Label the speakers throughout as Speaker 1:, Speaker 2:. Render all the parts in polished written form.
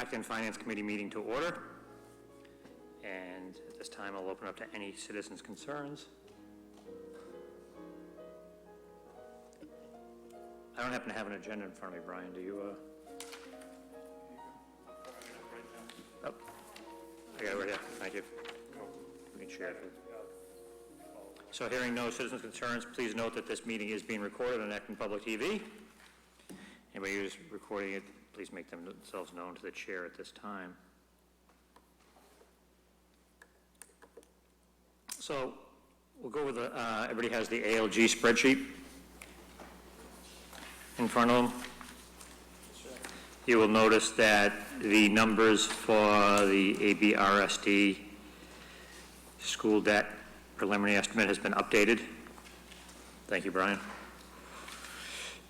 Speaker 1: Acton Finance Committee meeting to order. And at this time, I'll open up to any citizens' concerns. I don't happen to have an agenda in front of me, Brian. Do you? Oh, I got it right here. Thank you. We can share it. So hearing no citizens' concerns, please note that this meeting is being recorded on Acton Public TV. Anybody who's recording it, please make themselves known to the chair at this time. So we'll go with the, everybody has the ALG spreadsheet in front of them. You will notice that the numbers for the ABRSD school debt preliminary estimate has been updated. Thank you, Brian.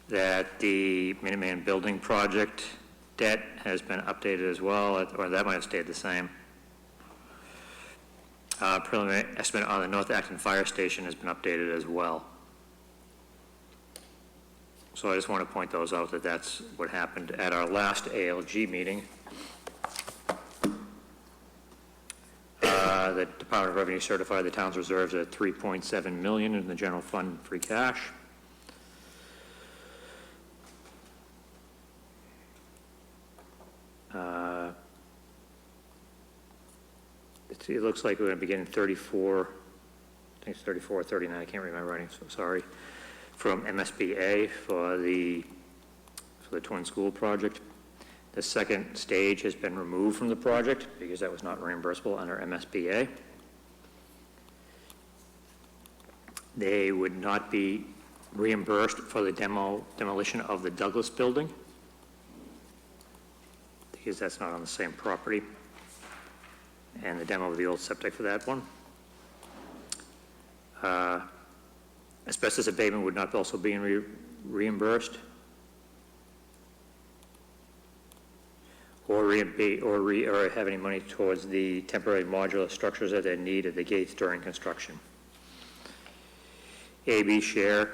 Speaker 1: That the Minuteman building project debt has been updated as well, or that might have stayed the same. Preliminary estimate on the North Acton Fire Station has been updated as well. So I just want to point those out, that that's what happened at our last ALG meeting. The Department of Revenue certified the town's reserves at $3.7 million in the general fund free cash. It looks like we're going to be getting 34, I think it's 34 or 39, I can't remember any, so sorry, from MSBA for the twin school project. The second stage has been removed from the project because that was not reimbursable under MSBA. They would not be reimbursed for the demolition of the Douglas building because that's not on the same property, and the demo of the old septic for that one. Asbestos abatement would not also be reimbursed, or have any money towards the temporary modular structures that they need at the gates during construction. AB share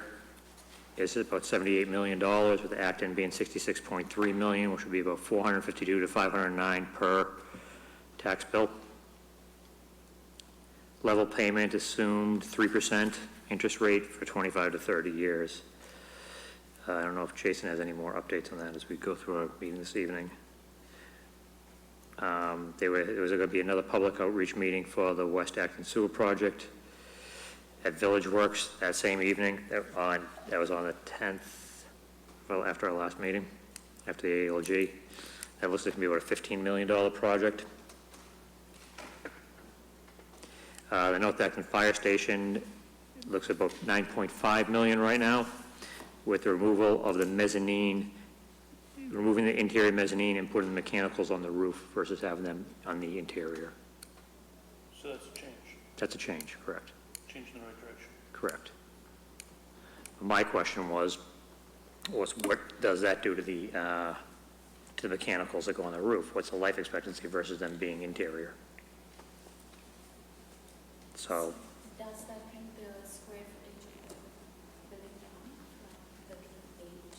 Speaker 1: is about $78 million, with Acton being $66.3 million, which would be about $452 to $509 per tax bill. Level payment assumed 3% interest rate for 25 to 30 years. I don't know if Jason has any more updates on that as we go through our meeting this evening. There was going to be another public outreach meeting for the West Acton Sewer Project at Village Works that same evening. That was on the 10th, well, after our last meeting, after the ALG. That looks like to be about a $15 million project. The North Acton Fire Station looks about $9.5 million right now, with the removal of the mezzanine, removing the interior mezzanine and putting the mechanicals on the roof versus having them on the interior.
Speaker 2: So that's a change.
Speaker 1: That's a change, correct.
Speaker 2: Change in the right direction.
Speaker 1: Correct. My question was what does that do to the mechanicals that go on the roof? What's the life expectancy versus them being interior? So.
Speaker 3: Does that bring the square footage of the building down from 13.8 to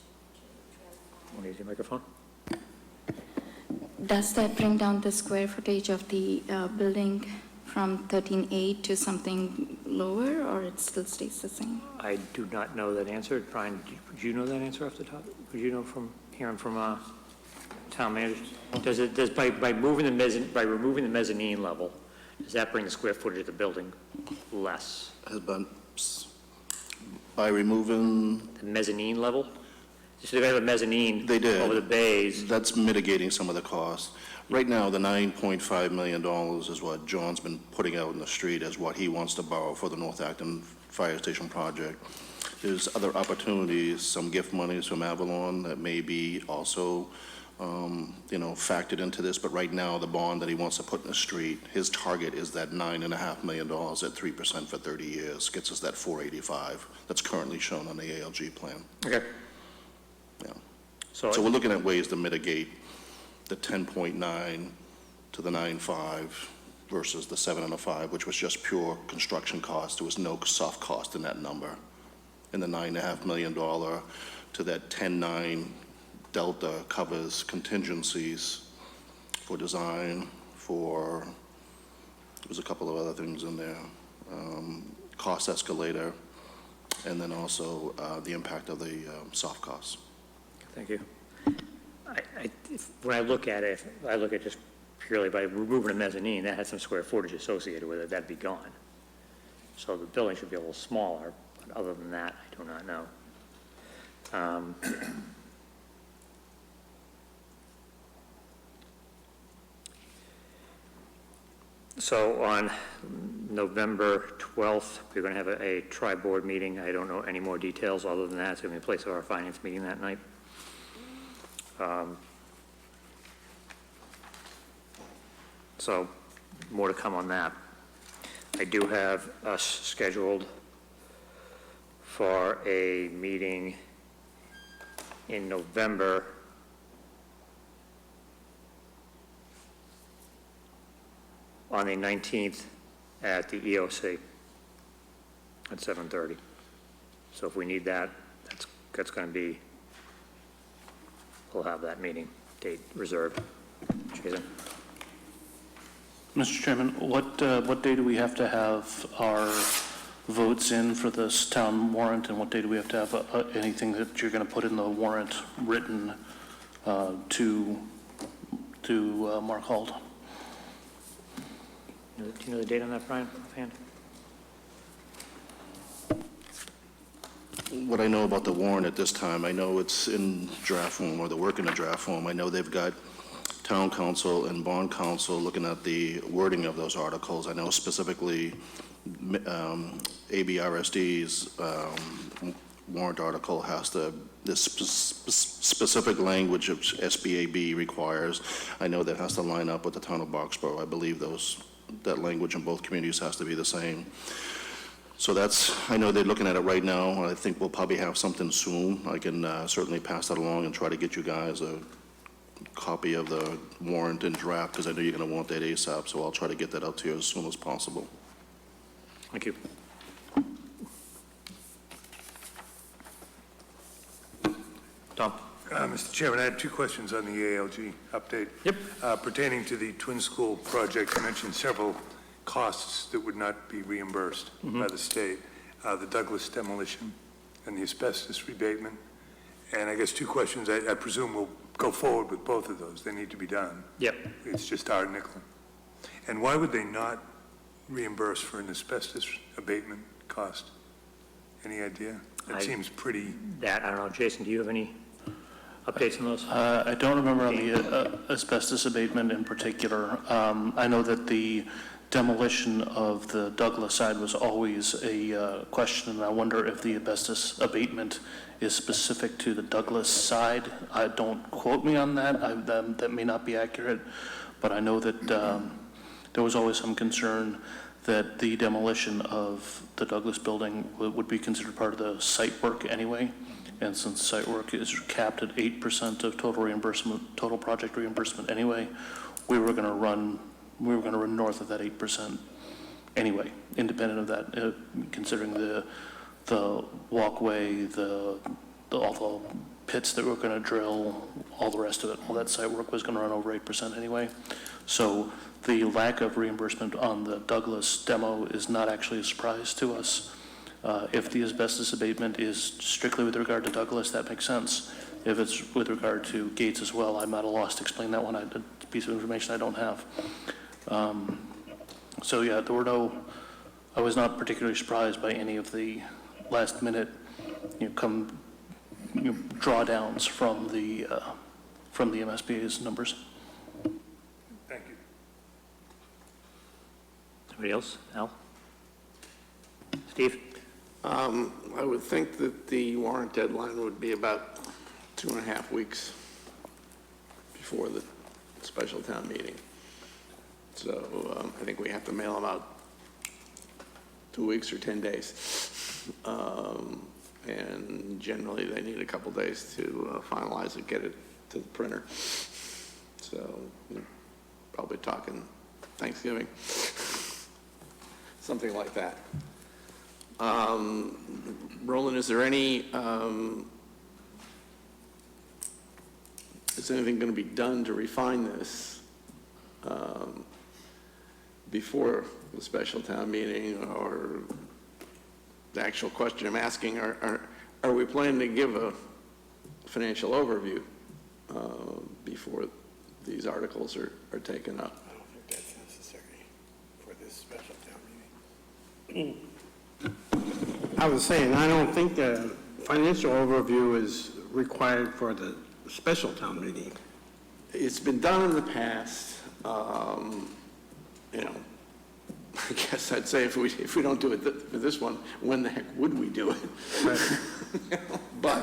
Speaker 3: 12.5?
Speaker 1: Want to use your microphone?
Speaker 3: Does that bring down the square footage of the building from 13.8 to something lower, or it still stays the same?
Speaker 1: I do not know that answer. Brian, do you know that answer off the top? Would you know from hearing from town manager? Does by removing the mezzanine level, does that bring the square footage of the building less?
Speaker 4: By removing
Speaker 1: The mezzanine level? So they have a mezzanine
Speaker 4: They did.
Speaker 1: over the bays.
Speaker 4: that's mitigating some of the costs. Right now, the $9.5 million is what John's been putting out in the street as what he wants to borrow for the North Acton Fire Station project. There's other opportunities, some gift monies from Avalon that may be also factored into this, but right now the bond that he wants to put in the street, his target is that $9.5 million at 3% for 30 years, gets us that 485 that's currently shown on the ALG plan.
Speaker 1: Okay.
Speaker 4: Yeah.
Speaker 1: So
Speaker 4: So we're looking at ways to mitigate the 10.9 to the 9.5 versus the 7.5, which was just pure construction cost. There was no soft cost in that number. And the $9.5 million to that 10.9 delta covers contingencies for design, for, there's a couple of other things in there, cost escalator, and then also the impact of the soft costs.
Speaker 1: Thank you. When I look at it, I look at just purely by removing a mezzanine, that has some square footage associated with it, that'd be gone. So the building should be a little smaller, but other than that, I do not know. So on November 12th, we're going to have a tri-board meeting. I don't know any more details other than that. It's going to be in place of our finance meeting that night. So more to come on that. I do have us scheduled for a meeting in November on the 19th at the EOC at 7:30. So if we need that, that's going to be, we'll have that meeting date reserved. Jason?
Speaker 5: Mr. Chairman, what day do we have to have our votes in for this town warrant, and what day do we have to have anything that you're going to put in the warrant written to Mark Holt?
Speaker 1: Do you know the date on that, Brian, offhand?
Speaker 4: What I know about the warrant at this time, I know it's in draft form, or they're working in draft form. I know they've got town council and bond council looking at the wording of those articles. I know specifically ABRSD's warrant article has this specific language of SBAB requires. I know that has to line up with the town of Boxborough. I believe that language in both communities has to be the same. So I know they're looking at it right now. I think we'll probably have something soon. I can certainly pass that along and try to get you guys a copy of the warrant in draft, because I know you're going to want that ASAP, so I'll try to get that out to you as soon as possible.
Speaker 1: Thank you. Tom?
Speaker 6: Mr. Chairman, I had two questions on the ALG update.
Speaker 1: Yep.
Speaker 6: Pertaining to the Twin School project, you mentioned several costs that would not be reimbursed by the state, the Douglas demolition and the asbestos rebatement. And I guess two questions, I presume we'll go forward with both of those. They need to be done.
Speaker 1: Yep.
Speaker 6: It's just our nickel. And why would they not reimburse for an asbestos abatement cost? Any idea? That seems pretty...
Speaker 1: I don't know. Jason, do you have any updates on those?
Speaker 5: I don't remember on the asbestos abatement in particular. I know that the demolition of the Douglas side was always a question, and I wonder if the asbestos abatement is specific to the Douglas side. Don't quote me on that. That may not be accurate, but I know that there was always some concern that the demolition of the Douglas building would be considered part of the site work anyway. And since site work is capped at 8% of total reimbursement, total project reimbursement anyway, we were going to run north of that 8% anyway, independent of that, considering the walkway, all the pits that we're going to drill, all the rest of it, all that site work was going to run over 8% anyway. So the lack of reimbursement on the Douglas demo is not actually a surprise to us. If the asbestos abatement is strictly with regard to Douglas, that makes sense. If it's with regard to Gates as well, I'm at a loss to explain that one. A piece of information I don't have. So yeah, I was not particularly surprised by any of the last minute drawdowns from the MSBA's numbers.
Speaker 6: Thank you.
Speaker 1: Somebody else? Al? Steve?
Speaker 7: I would think that the warrant deadline would be about 2.5 weeks before the special town meeting. So I think we have to mail them out 2 weeks or 10 days. And generally they need a couple days to finalize it, get it to the printer. So you're probably talking Thanksgiving, something like that. Roland, is there anything going to be done to refine this before the special town meeting, or the actual question I'm asking, are we planning to give a financial overview before these articles are taken up?
Speaker 8: I don't think that's necessary for this special town meeting. I was saying, I don't think the financial overview is required for the special town meeting.
Speaker 7: It's been done in the past. You know, I guess I'd say if we don't do it for this one, when the heck would we do it?
Speaker 8: Right.
Speaker 7: But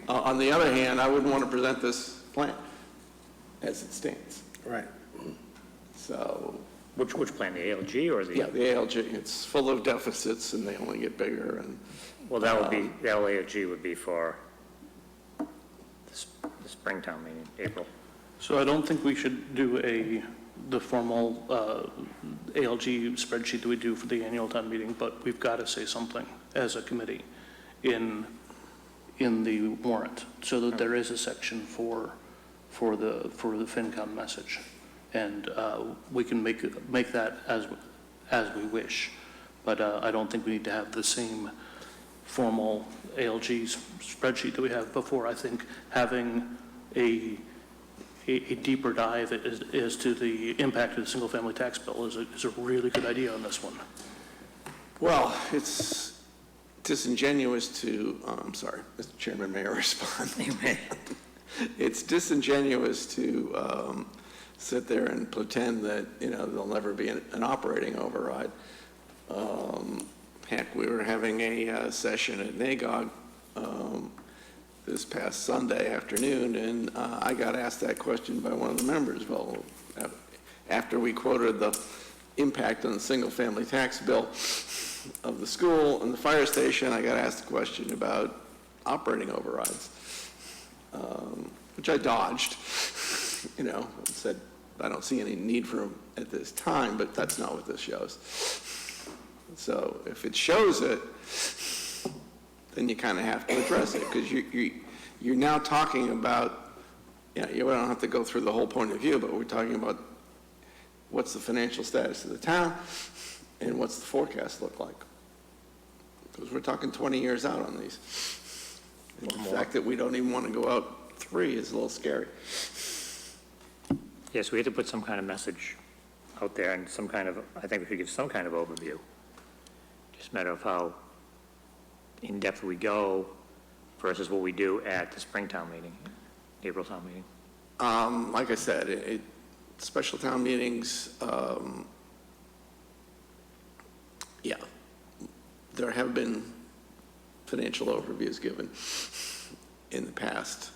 Speaker 7: on the other hand, I wouldn't want to present this plan as it stands.
Speaker 8: Right.
Speaker 7: So,
Speaker 1: Which plan, the ALG or the?
Speaker 7: yeah, the ALG, it's full of deficits and they only get bigger, and
Speaker 1: Well, that would be, the ALG would be for the Springtown meeting, April.
Speaker 5: So I don't think we should do the formal ALG spreadsheet that we do for the annual town meeting, but we've got to say something as a committee in the warrant, so that there is a section for the FinCom message. And we can make that as we wish. But I don't think we need to have the same formal ALG spreadsheet that we have before. I think having a deeper dive as to the impact of the single-family tax bill is a really good idea on this one.
Speaker 7: well, it's disingenuous to, I'm sorry, Mr. Chairman, may I respond? It's disingenuous to sit there and pretend that, you know, there'll never be an operating override. Heck, we were having a session at NAGOG this past Sunday afternoon, and I got asked that question by one of the members. Well, after we quoted the impact on the single-family tax bill of the school and the fire station, I got asked a question about operating overrides, which I dodged, you know, and said, I don't see any need for them at this time, but that's not what this shows. So if it shows it, then you kind of have to address it, because you're now talking about, you know, you don't have to go through the whole point of view, but we're talking about what's the financial status of the town and what's the forecast look like. Because we're talking 20 years out on these. And the fact that we don't even want to go out 3 is a little scary.
Speaker 1: Yes, we have to put some kind of message out there and some kind of, I think we should give some kind of overview. Just a matter of how in-depth we go versus what we do at the Springtown meeting, April town meeting.
Speaker 7: Like I said, special town meetings, yeah, there have been financial overviews given in the past.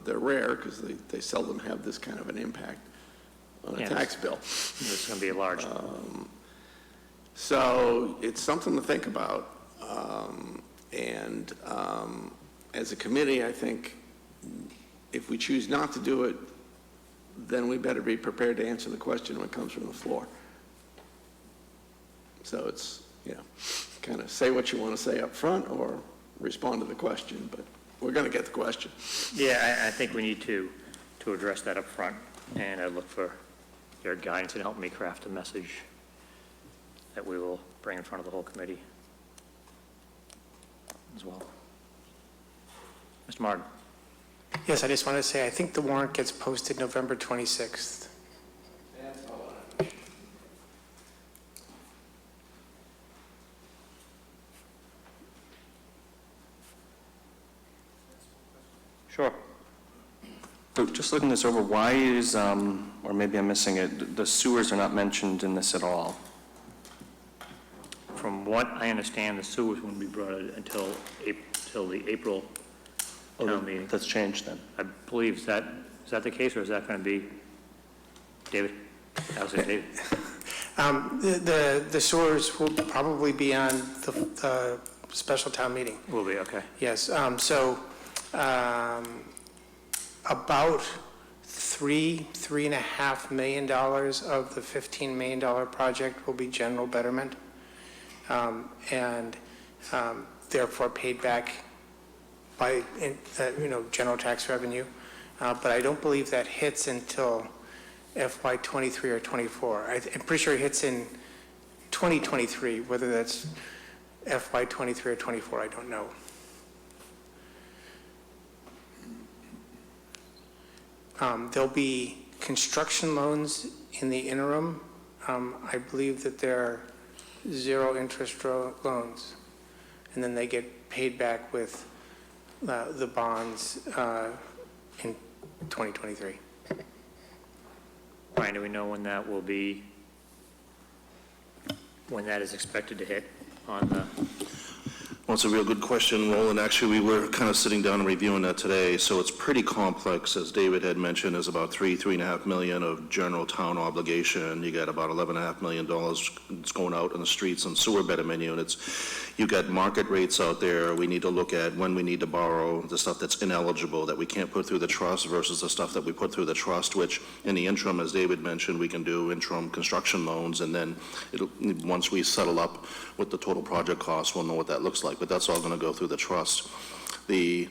Speaker 7: They're rare because they seldom have this kind of an impact on a tax bill.
Speaker 1: This is going to be a large.
Speaker 7: So it's something to think about. As a committee, I think if we choose not to do it, then we better be prepared to answer the question when it comes from the floor. So it's, you know, kind of say what you want to say up front or respond to the question, but we're going to get the question.
Speaker 1: Yeah, I think we need to address that up front, and I look for your guidance and help me craft a message that we will bring in front of the whole committee as well. Mr. Martin.
Speaker 9: Yes, I just want to say, I think the warrant gets posted November 26th.
Speaker 1: Sure.
Speaker 10: So just looking this over, why is, or maybe I'm missing it, the sewers are not mentioned in this at all?
Speaker 1: From what I understand, the sewers wouldn't be brought in until the April town meeting.
Speaker 10: That's changed then?
Speaker 1: I believe, is that the case, or is that going to be, David? How's it, David?
Speaker 9: The sewers will probably be on the special town meeting.
Speaker 1: Will be, okay.
Speaker 9: Yes, about $3.5 million of the $15 million project will be general betterment, and therefore paid back by, general tax revenue. But I don't believe that hits until FY '23 or '24. I'm pretty sure it hits in 2023, whether that's FY '23 or '24, I don't know. There'll be construction loans in the interim. I believe that they're zero interest loans, and then they get paid back with the bonds in 2023.
Speaker 1: Brian, do we know when that will be, when that is expected to hit on the,
Speaker 4: Well, it's a real good question, Roland. Actually, we were kind of sitting down and reviewing that today, so it's pretty complex. As David had mentioned, there's about $3.5 million of general town obligation. You got about $11.5 million that's going out in the streets and sewer betterment units. You got market rates out there. We need to look at when we need to borrow, the stuff that's ineligible, that we can't put through the trust versus the stuff that we put through the trust, which in the interim, as David mentioned, we can do interim construction loans, and then once we settle up with the total project cost, we'll know what that looks like. But that's all going to go through the trust. The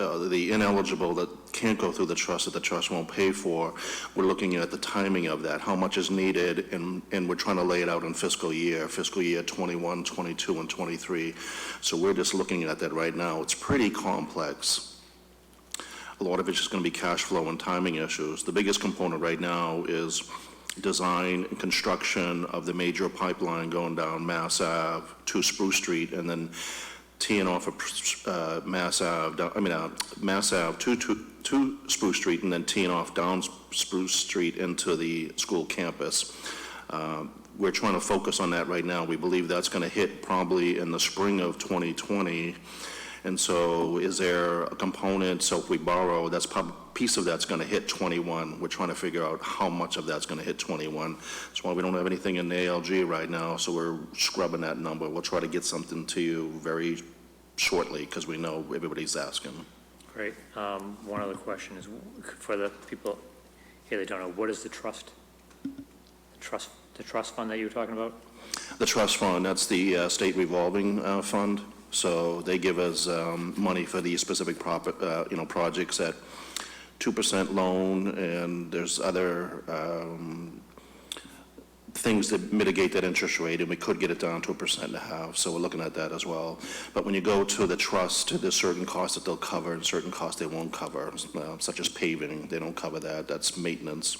Speaker 4: ineligible that can't go through the trust, that the trust won't pay for, we're looking at the timing of that, how much is needed, and we're trying to lay it out in fiscal year 21, 22, and 23. So we're just looking at that right now. It's pretty complex. A lot of it's just going to be cash flow and timing issues. The biggest component right now is design and construction of the major pipeline going down Mass Ave to Spruce Street, and then teeing off of Mass Ave to Spruce Street, and then teeing off down Spruce Street into the school campus. We're trying to focus on that right now. We believe that's going to hit probably in the spring of 2020. And so is there a component, so if we borrow, that's probably, piece of that's going to hit 21. We're trying to figure out how much of that's going to hit 21. That's why we don't have anything in the ALG right now, so we're scrubbing that number. We'll try to get something to you very shortly, because we know everybody's asking.
Speaker 1: great. One other question is, for the people here that don't know, what is the trust? The trust fund that you were talking about?
Speaker 4: The trust fund, that's the state revolving fund. So they give us money for these specific projects at 2% loan, and there's other things that mitigate that interest rate, and we could get it down to 1.5%. So we're looking at that as well. But when you go to the trust, there's certain costs that they'll cover and certain costs they won't cover, such as paving. They don't cover that. That's maintenance,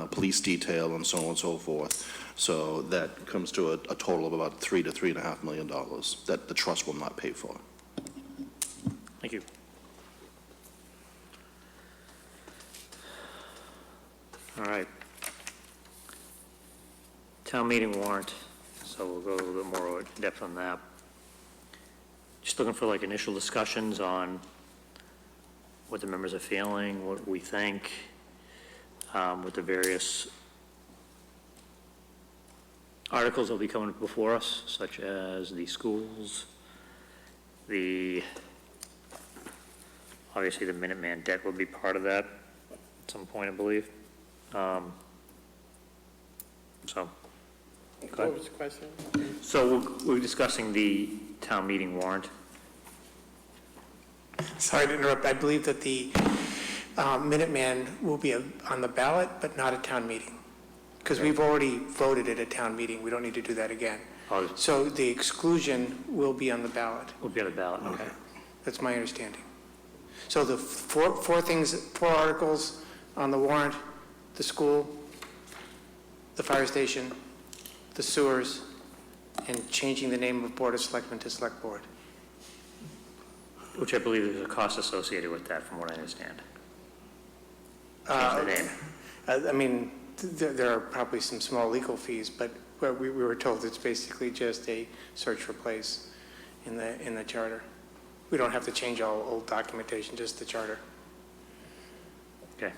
Speaker 4: police detail, and so on and so forth. So that comes to a total of about $3 to $3.5 million that the trust will not pay for.
Speaker 1: Thank you. All right. Town meeting warrant, so we'll go a little bit more in depth on that. Just looking for like initial discussions on what the members are feeling, what we think, with the various articles that will be coming before us, such as the schools, obviously the Minuteman debt will be part of that at some point, I believe.
Speaker 7: What was the question?
Speaker 1: So we're discussing the town meeting warrant.
Speaker 9: Sorry to interrupt. I believe that the Minuteman will be on the ballot, but not at town meeting, because we've already voted at a town meeting. We don't need to do that again.
Speaker 1: Oh,
Speaker 9: So the exclusion will be on the ballot.
Speaker 1: will be on the ballot, okay.
Speaker 9: That's my understanding. So the four articles on the warrant: the school, the fire station, the sewers, and changing the name of Board of Selectmen to Select Board.
Speaker 1: Which I believe there's a cost associated with that, from what I understand. Change the name.
Speaker 9: I mean, there are probably some small legal fees, but we were told it's basically just a search for place in the charter. We don't have to change all old documentation, just the charter.
Speaker 1: Okay.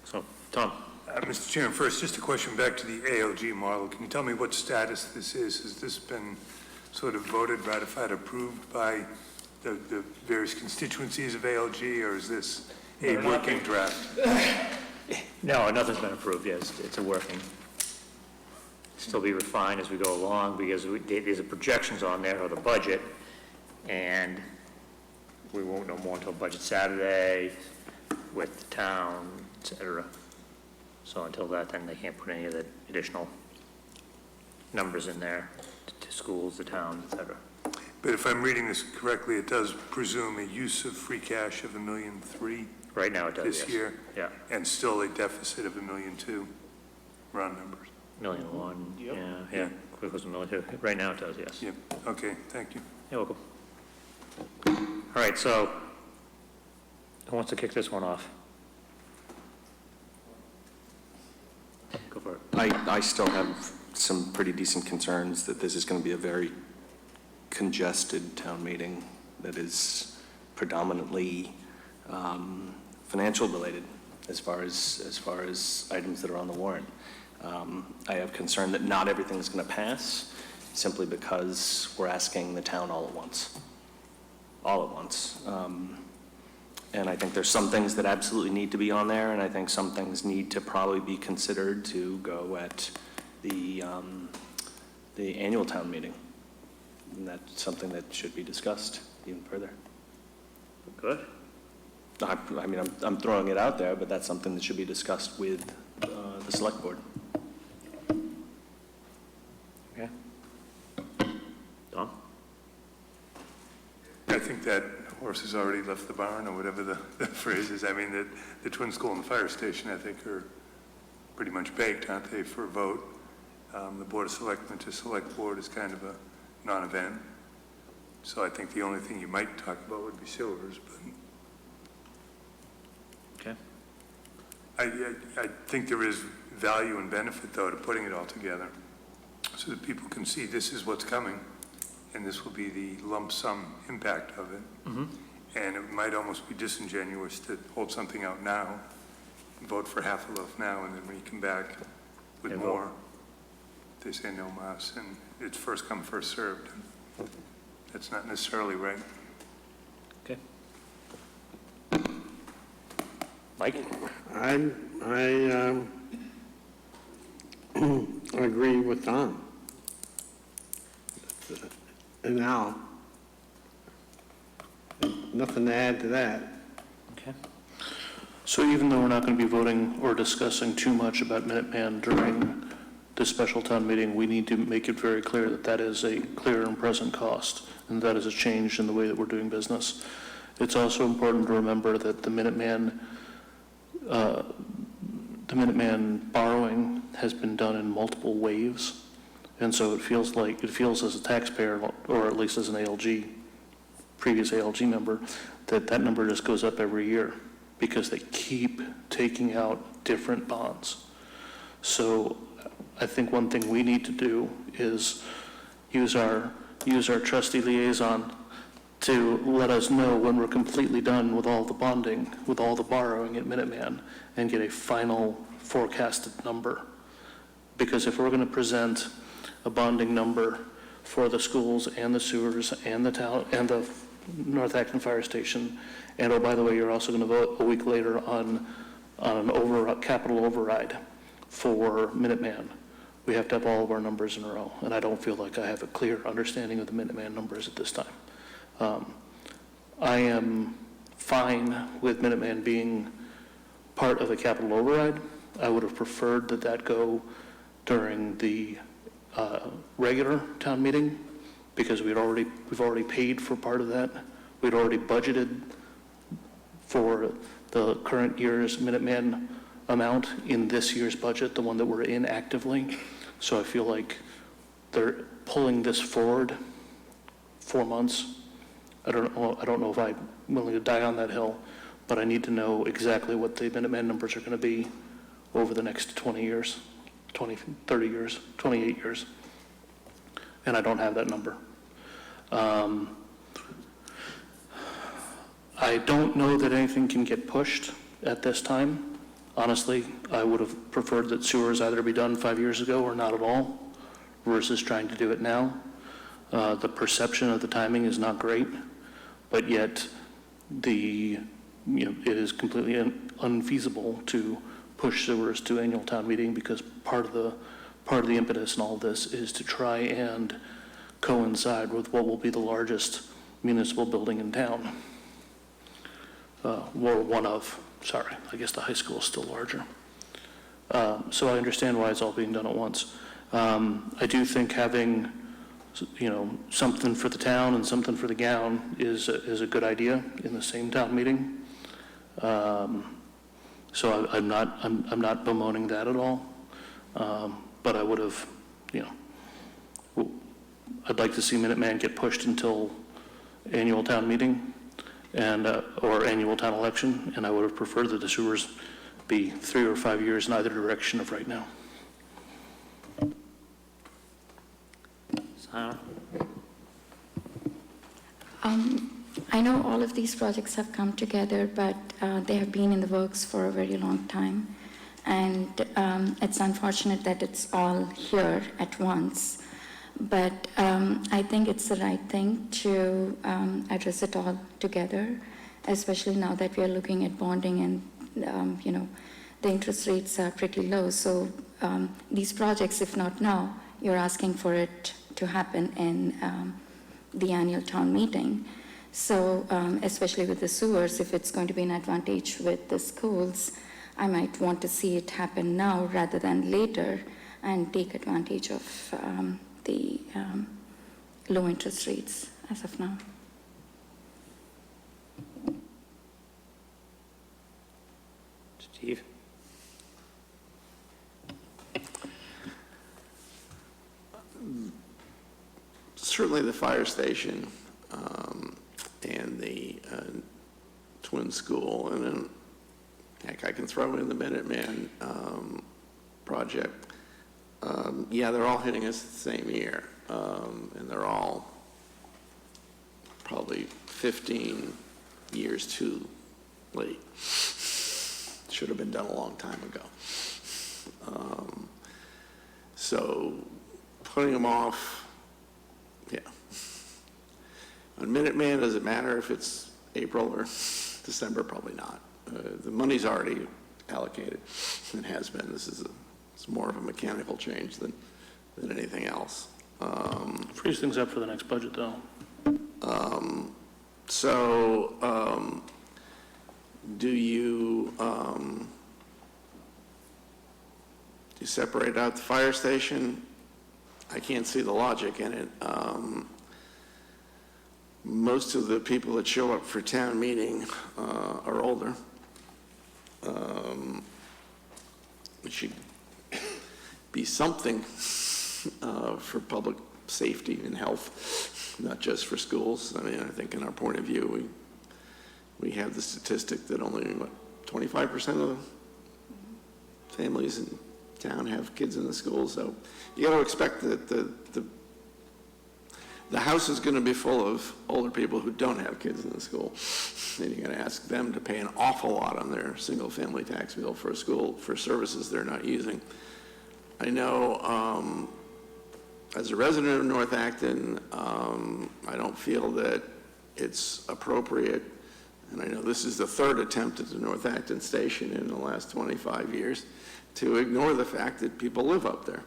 Speaker 1: So, Tom?
Speaker 6: Mr. Chairman, first, just a question back to the ALG model. Can you tell me what status this is? Has this been sort of voted, ratified, approved by the various constituencies of ALG, or is this a working draft?
Speaker 1: No, nothing's been approved yet. It's a working. still be refined as we go along, because there's a projections on there of the budget, and we won't know more until Budget Saturday with the town, et cetera. So until that, then they can't put any of the additional numbers in there to schools, the towns, et cetera.
Speaker 6: But if I'm reading this correctly, it does presume a use of free cash of $1.3 million
Speaker 1: Right now it does, yes.
Speaker 6: this year,
Speaker 1: Yeah,
Speaker 6: and still a deficit of $1.2 million, round numbers.
Speaker 1: $1.1 million,
Speaker 2: Yep.
Speaker 1: yeah, quick was $1 million, right now it does, yes.
Speaker 6: Yep, okay, thank you.
Speaker 1: You're welcome. All right, so, who wants to kick this one off? Go for it.
Speaker 10: I still have some pretty decent concerns that this is going to be a very congested town meeting that is predominantly financial related as far as items that are on the warrant. I have concern that not everything is going to pass simply because we're asking the town all at once. And I think there's some things that absolutely need to be on there, and I think some things need to probably be considered to go at the annual town meeting. And that's something that should be discussed even further.
Speaker 1: Good.
Speaker 10: I mean, I'm throwing it out there, but that's something that should be discussed with the select board.
Speaker 1: Okay. Tom?
Speaker 6: I think that horse has already left the barn, or whatever the phrase is. I mean, the twin school and the fire station, I think, are pretty much baked, aren't they, for a vote? The Board of Selectmen to select board is kind of a non-event. So I think the only thing you might talk about would be Silvers, but
Speaker 1: Okay.
Speaker 6: I think there is value and benefit, though, to putting it all together so that people can see this is what's coming, and this will be the lump sum impact of it. And it might almost be disingenuous to hold something out now, vote for half a loaf now, and then when you come back with
Speaker 1: And
Speaker 6: more, they say no mas, and it's first come, first served. And that's not necessarily right.
Speaker 1: Okay. Mike?
Speaker 8: I agree with Tom. And now, nothing to add to that.
Speaker 1: Okay.
Speaker 5: So even though we're not going to be voting or discussing too much about Minuteman during the special town meeting, we need to make it very clear that that is a clear and present cost, and that is a change in the way that we're doing business. It's also important to remember that the Minuteman borrowing has been done in multiple waves, and so it feels as a taxpayer, or at least as an ALG, previous ALG member, that number just goes up every year because they keep taking out different bonds. So I think one thing we need to do is use our trusty liaison to let us know when we're completely done with all the bonding, with all the borrowing at Minuteman, and get a final forecasted number. Because if we're going to present a bonding number for the schools and the sewers and the town and the North Acton Fire Station, and oh, by the way, you're also going to vote a week later on an capital override for Minuteman, we have to have all of our numbers in a row. And I don't feel like I have a clear understanding of the Minuteman numbers at this time. I am fine with Minuteman being part of the capital override. I would have preferred that go during the regular town meeting, because we've already paid for part of that. We'd already budgeted for the current year's Minuteman amount in this year's budget, the one that we're in actively. So I feel like they're pulling this forward 4 months. I don't know if I'm willing to die on that hill, but I need to know exactly what the Minuteman numbers are going to be over the next 20 years, 20, 30 years, 28 years. And I don't have that number. I don't know that anything can get pushed at this time. Honestly, I would have preferred that sewers either be done 5 years ago or not at all, versus trying to do it now. The perception of the timing is not great, but yet it is completely unfeasible to push sewers to annual town meeting, because part of part of the impetus in all of this is to try and coincide with what will be the largest municipal building in town. Or one of, sorry, I guess the high school is still larger. So I understand why it's all being done at once. I do think having, something for the town and something for the gown is a good idea in the same town meeting. So I'm not bemoaning that at all. But I would have, I'd like to see Minuteman get pushed until annual town meeting and, or annual town election, and I would have preferred that the sewers be 3 or 5 years in either direction of right now.
Speaker 1: Sarah?
Speaker 3: I know all of these projects have come together, but they have been in the works for a very long time. And it's unfortunate that it's all here at once. But I think it's the right thing to address it all together, especially now that we are looking at bonding and, the interest rates are pretty low. So these projects, if not now, you're asking for it to happen in the annual town meeting. So especially with the sewers, if it's going to be an advantage with the schools, I might want to see it happen now rather than later and take advantage of the low interest rates as of now.
Speaker 1: Steve?
Speaker 7: Certainly the fire station and the twin school, and then, heck, I can throw in the Minuteman project. Yeah, they're all hitting us the same year, and they're all probably 15 years too late. Should have been done a long time ago. So putting them off, yeah. On Minuteman, does it matter if it's April or December? Probably not. The money's already allocated and has been. It's more of a mechanical change than anything else.
Speaker 5: Freeze things up for the next budget, though.
Speaker 7: Do you separate out the fire station? I can't see the logic in it. Most of the people that show up for town meeting are older. It should be something for public safety and health, not just for schools. I mean, I think in our point of view, we have the statistic that only, 25% of the families in town have kids in the schools. So you got to expect that the house is going to be full of older people who don't have kids in the school. And you're going to ask them to pay an awful lot on their single-family tax bill for a school for services they're not using. I know as a resident of North Acton, I don't feel that it's appropriate, and I know this is the third attempt at the North Acton station in the last 25 years, to ignore the fact that people live up there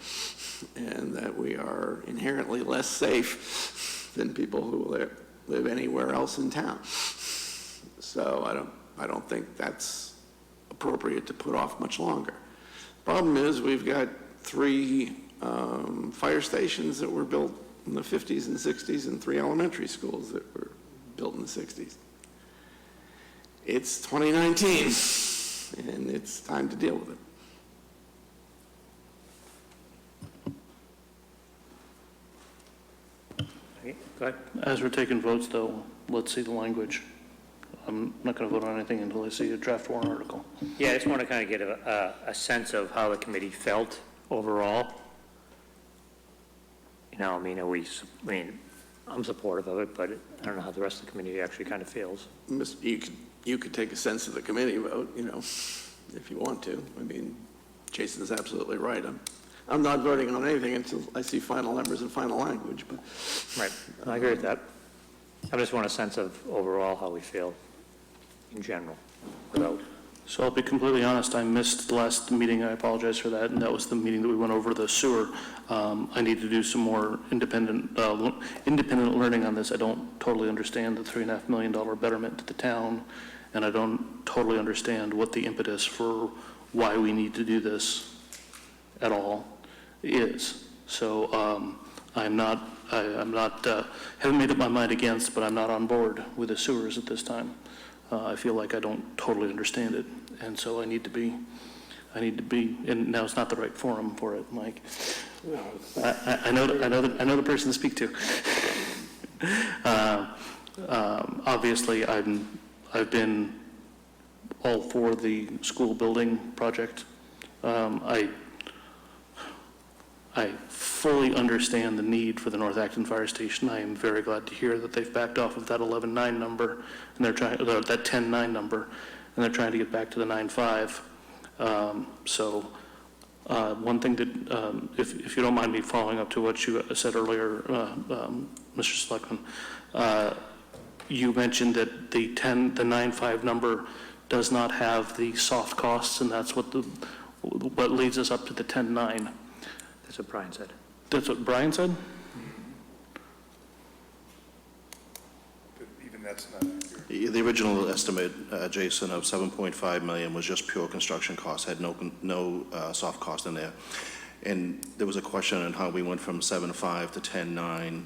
Speaker 7: and that we are inherently less safe than people who live anywhere else in town. So I don't think that's appropriate to put off much longer. Problem is, we've got 3 fire stations that were built in the 50s and 60s and 3 elementary schools that were built in the 60s. It's 2019, and it's time to deal with it.
Speaker 1: Okay, go ahead.
Speaker 5: As we're taking votes, though, let's see the language. I'm not going to vote on anything until I see a draft warrant article.
Speaker 1: Yeah, I just want to kind of get a sense of how the committee felt overall. I'm supportive of it, but I don't know how the rest of the committee actually kind of feels.
Speaker 7: You could take a sense of the committee vote, if you want to. I mean, Jason's absolutely right. I'm not voting on anything until I see final numbers and final language, but.
Speaker 1: Right, I agree with that. I just want a sense of overall how we feel in general, without
Speaker 5: So I'll be completely honest, I missed the last meeting, I apologize for that, and that was the meeting that we went over the sewer. I need to do some more independent learning on this. I don't totally understand the $3.5 million betterment to the town, and I don't totally understand what the impetus for why we need to do this at all is. So haven't made up my mind against, but I'm not on board with the sewers at this time. I feel like I don't totally understand it, and so I need to be, and now it's not the right forum for it, Mike. I know the person to speak to. Obviously, I've been all for the school building project. I fully understand the need for the North Acton Fire Station. I am very glad to hear that they've backed off of that 11.9 number, and they're trying, that 10.9 number, and they're trying to get back to the 9.5. One thing that, if you don't mind me following up to what you said earlier, Mr. Selectman, you mentioned that the 9.5 number does not have the soft costs, and that's what leads us up to the 10.9.
Speaker 1: That's what Brian said.
Speaker 5: That's what Brian said?
Speaker 6: But even that's not accurate.
Speaker 4: The original estimate, Jason, of 7.5 million was just pure construction costs, had no soft cost in there. And there was a question on how we went from 7.5 to 10.9.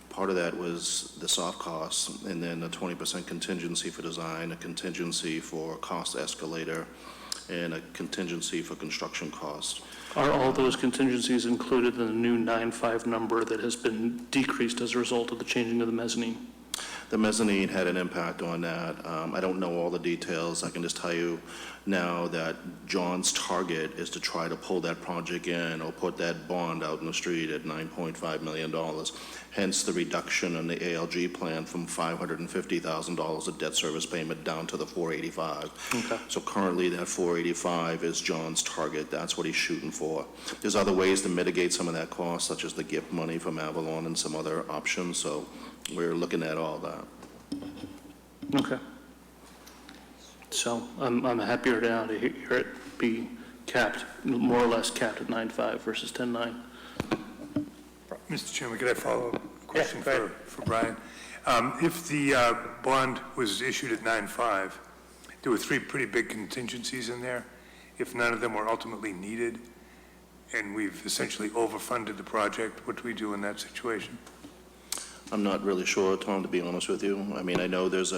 Speaker 4: Part of that was the soft costs, and then a 20% contingency for design, a contingency for cost escalator, and a contingency for construction costs.
Speaker 5: Are all those contingencies included in the new 9.5 number that has been decreased as a result of the changing of the mezzanine?
Speaker 4: The mezzanine had an impact on that. I don't know all the details. I can just tell you now that John's target is to try to pull that project in or put that bond out in the street at $9.5 million. Hence the reduction in the ALG plan from $550,000 of debt service payment down to the $485,000.
Speaker 5: Okay.
Speaker 4: So currently that $485,000 is John's target. That's what he's shooting for. There's other ways to mitigate some of that cost, such as the gift money from Avalon and some other options. So we're looking at all that.
Speaker 5: Okay. So I'm happier now to hear it be capped, more or less capped at 9.5 versus 10.9.
Speaker 6: Mr. Chairman, could I follow up a question
Speaker 1: go ahead.
Speaker 6: for Brian? If the bond was issued at 9.5, there were three pretty big contingencies in there. If none of them were ultimately needed, and we've essentially overfunded the project, what do we do in that situation?
Speaker 4: I'm not really sure, Tom, to be honest with you. I mean, I know there's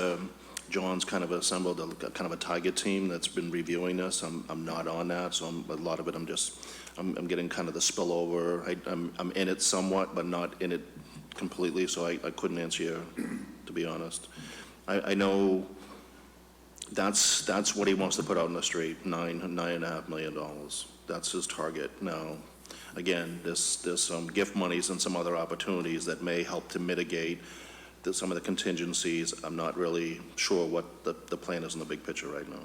Speaker 4: John's kind of assembled kind of a target team that's been reviewing this. I'm not on that, so a lot of it I'm getting kind of the spillover. I'm in it somewhat, but not in it completely, so I couldn't answer you, to be honest. I know that's what he wants to put out in the street, $9.5 million. That's his target. Now, again, there's some gift monies and some other opportunities that may help to mitigate some of the contingencies. I'm not really sure what the plan is in the big picture right now.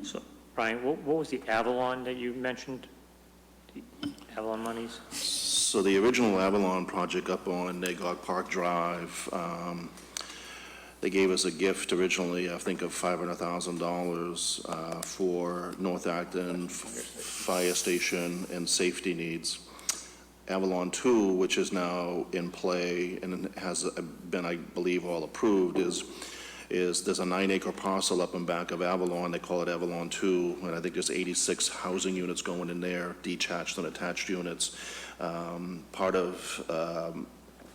Speaker 1: So, Brian, what was the Avalon that you mentioned? The Avalon monies?
Speaker 4: So the original Avalon project up on Nagog Park Drive, they gave us a gift originally, I think, of $500,000 for North Acton Fire Station and safety needs. Avalon 2, which is now in play and has been, I believe, all approved, is there's a 9-acre parcel up in back of Avalon. They call it Avalon 2, and I think there's 86 housing units going in there, detached and attached units. Part of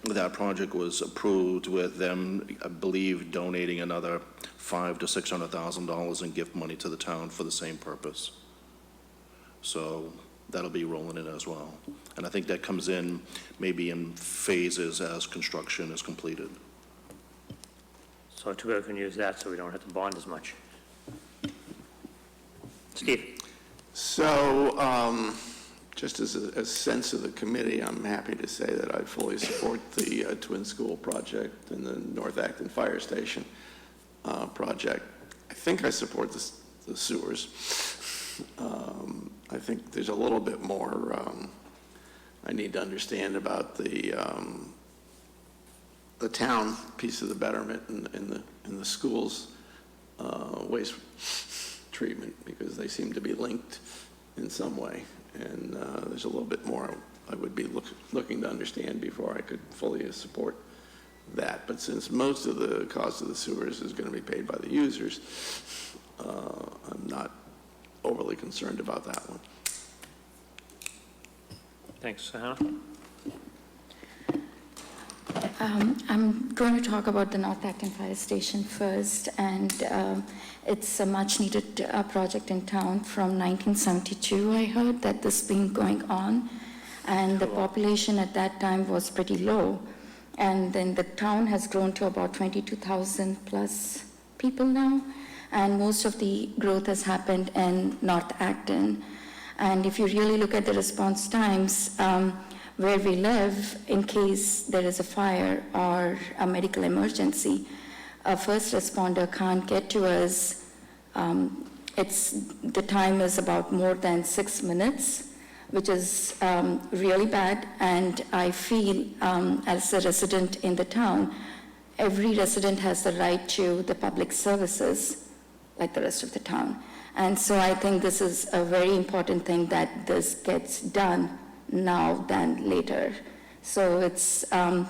Speaker 4: that project was approved with them, I believe, donating another $500,000 to $600,000 in gift money to the town for the same purpose. So that'll be rolling in as well. And I think that comes in maybe in phases as construction is completed.
Speaker 1: So too bad we can use that so we don't have to bond as much. Steve?
Speaker 7: So, just as a sense of the committee, I'm happy to say that I fully support the Twin School project and the North Acton Fire Station project. I think I support the sewers. I think there's a little bit more I need to understand about the town piece of the betterment in the schools waste treatment, because they seem to be linked in some way. And there's a little bit more I would be looking to understand before I could fully support that. But since most of the cost of the sewers is going to be paid by the users, I'm not overly concerned about that one.
Speaker 1: Thanks. Hannah?
Speaker 3: I'm going to talk about the North Acton Fire Station first, and it's a much-needed project in town. From 1972, I heard that this been going on, and the population at that time was pretty low. And then the town has grown to about 22,000 plus people now, and most of the growth has happened in North Acton. And if you really look at the response times, where we live, in case there is a fire or a medical emergency, a first responder can't get to us. The time is about more than 6 minutes, which is really bad. And I feel, as a resident in the town, every resident has the right to the public services like the rest of the town. And so I think this is a very important thing, that this gets done now than later. So it's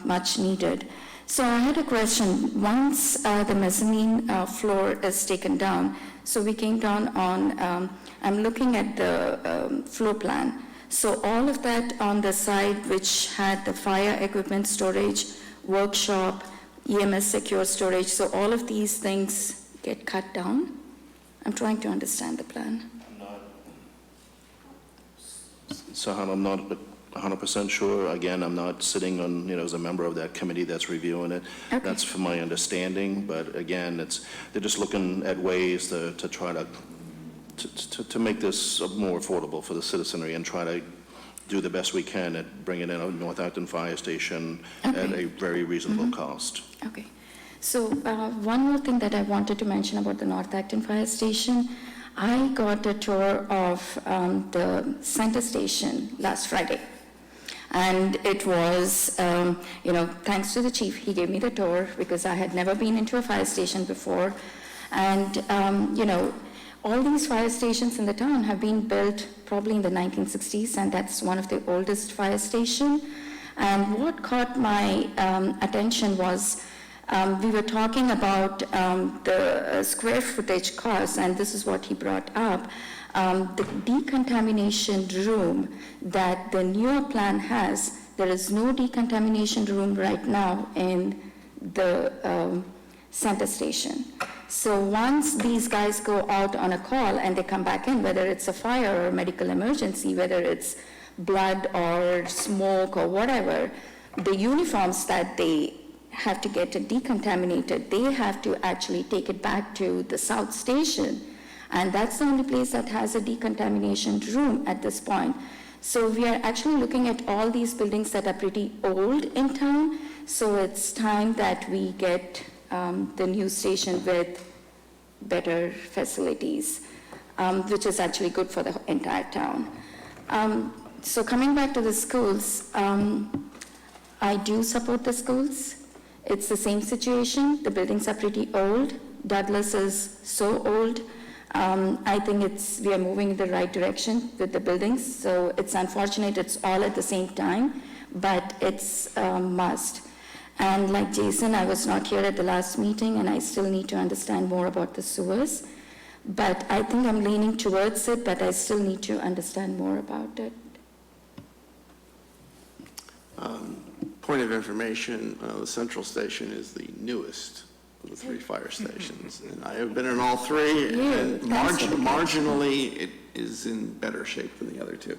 Speaker 3: much needed. So I had a question. Once the mezzanine floor is taken down, so we came down on, I'm looking at the floor plan. So all of that on the side, which had the fire equipment storage, workshop, EMS secure storage, so all of these things get cut down? I'm trying to understand the plan.
Speaker 4: Sahan, I'm not 100% sure. Again, I'm not sitting on, as a member of that committee that's reviewing it.
Speaker 3: Okay.
Speaker 4: That's from my understanding, but again, they're just looking at ways to try to make this more affordable for the citizenry and try to do the best we can at bringing in a North Acton Fire Station at a very reasonable cost.
Speaker 3: Okay. So one more thing that I wanted to mention about the North Acton Fire Station. I got a tour of the center station last Friday. And it was, thanks to the chief, he gave me the tour because I had never been into a fire station before. And, all these fire stations in the town have been built probably in the 1960s, and that's one of the oldest fire stations. And what caught my attention was we were talking about the square footage cost, and this is what he brought up. The decontamination room that the newer plan has, there is no decontamination room right now in the center station. So once these guys go out on a call and they come back in, whether it's a fire or a medical emergency, whether it's blood or smoke or whatever, the uniforms that they have to get it decontaminated, they have to actually take it back to the south station. And that's the only place that has a decontamination room at this point. So we are actually looking at all these buildings that are pretty old in town. So it's time that we get the new station with better facilities, which is actually good for the entire town. So coming back to the schools, I do support the schools. It's the same situation. The buildings are pretty old. Douglas is so old. I think we are moving in the right direction with the buildings. So it's unfortunate it's all at the same time, but it's a must. And like Jason, I was not here at the last meeting, and I still need to understand more about the sewers. But I think I'm leaning towards it, but I still need to understand more about it.
Speaker 7: Point of information, the central station is the newest of the 3 fire stations. And I have been in all 3, and marginally it is in better shape than the other 2.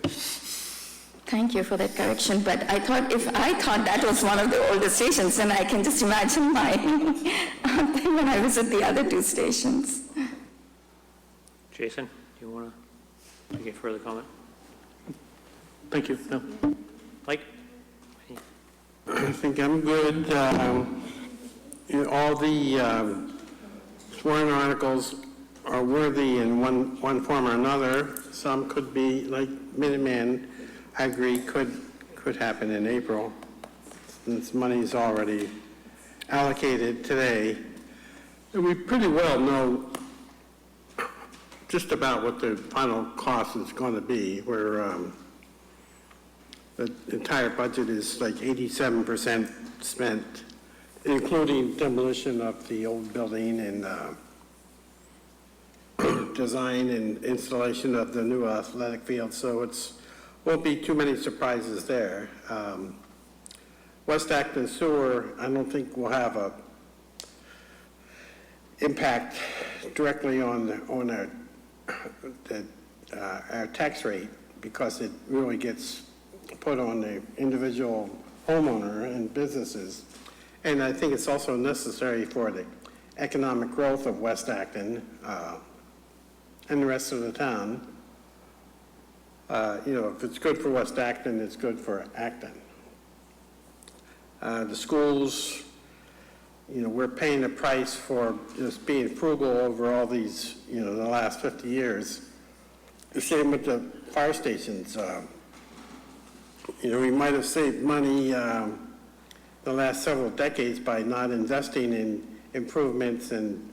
Speaker 3: Thank you for that correction, but if I thought that was one of the oldest stations, then I can just imagine mine when I visit the other 2 stations.
Speaker 1: Jason, do you want to make a further comment?
Speaker 5: Thank you. No.
Speaker 1: Mike?
Speaker 8: I think I'm good. All the sworn articles are worthy in one form or another. Some could be, like Minuteman, I agree, could happen in April, since money is already allocated today. And we pretty well know just about what the final cost is going to be, where the entire budget is like 87% spent, including demolition of the old building and design and installation of the new athletic field, so won't be too many surprises there. West Acton Sewer, I don't think will have a impact directly on our tax rate, because it really gets put on the individual homeowner and businesses. And I think it's also necessary for the economic growth of West Acton and the rest of the town. If it's good for West Acton, it's good for Acton. The schools, we're paying a price for just being frugal over all these, the last 50 years. The same with the fire stations. We might have saved money the last several decades by not investing in improvements and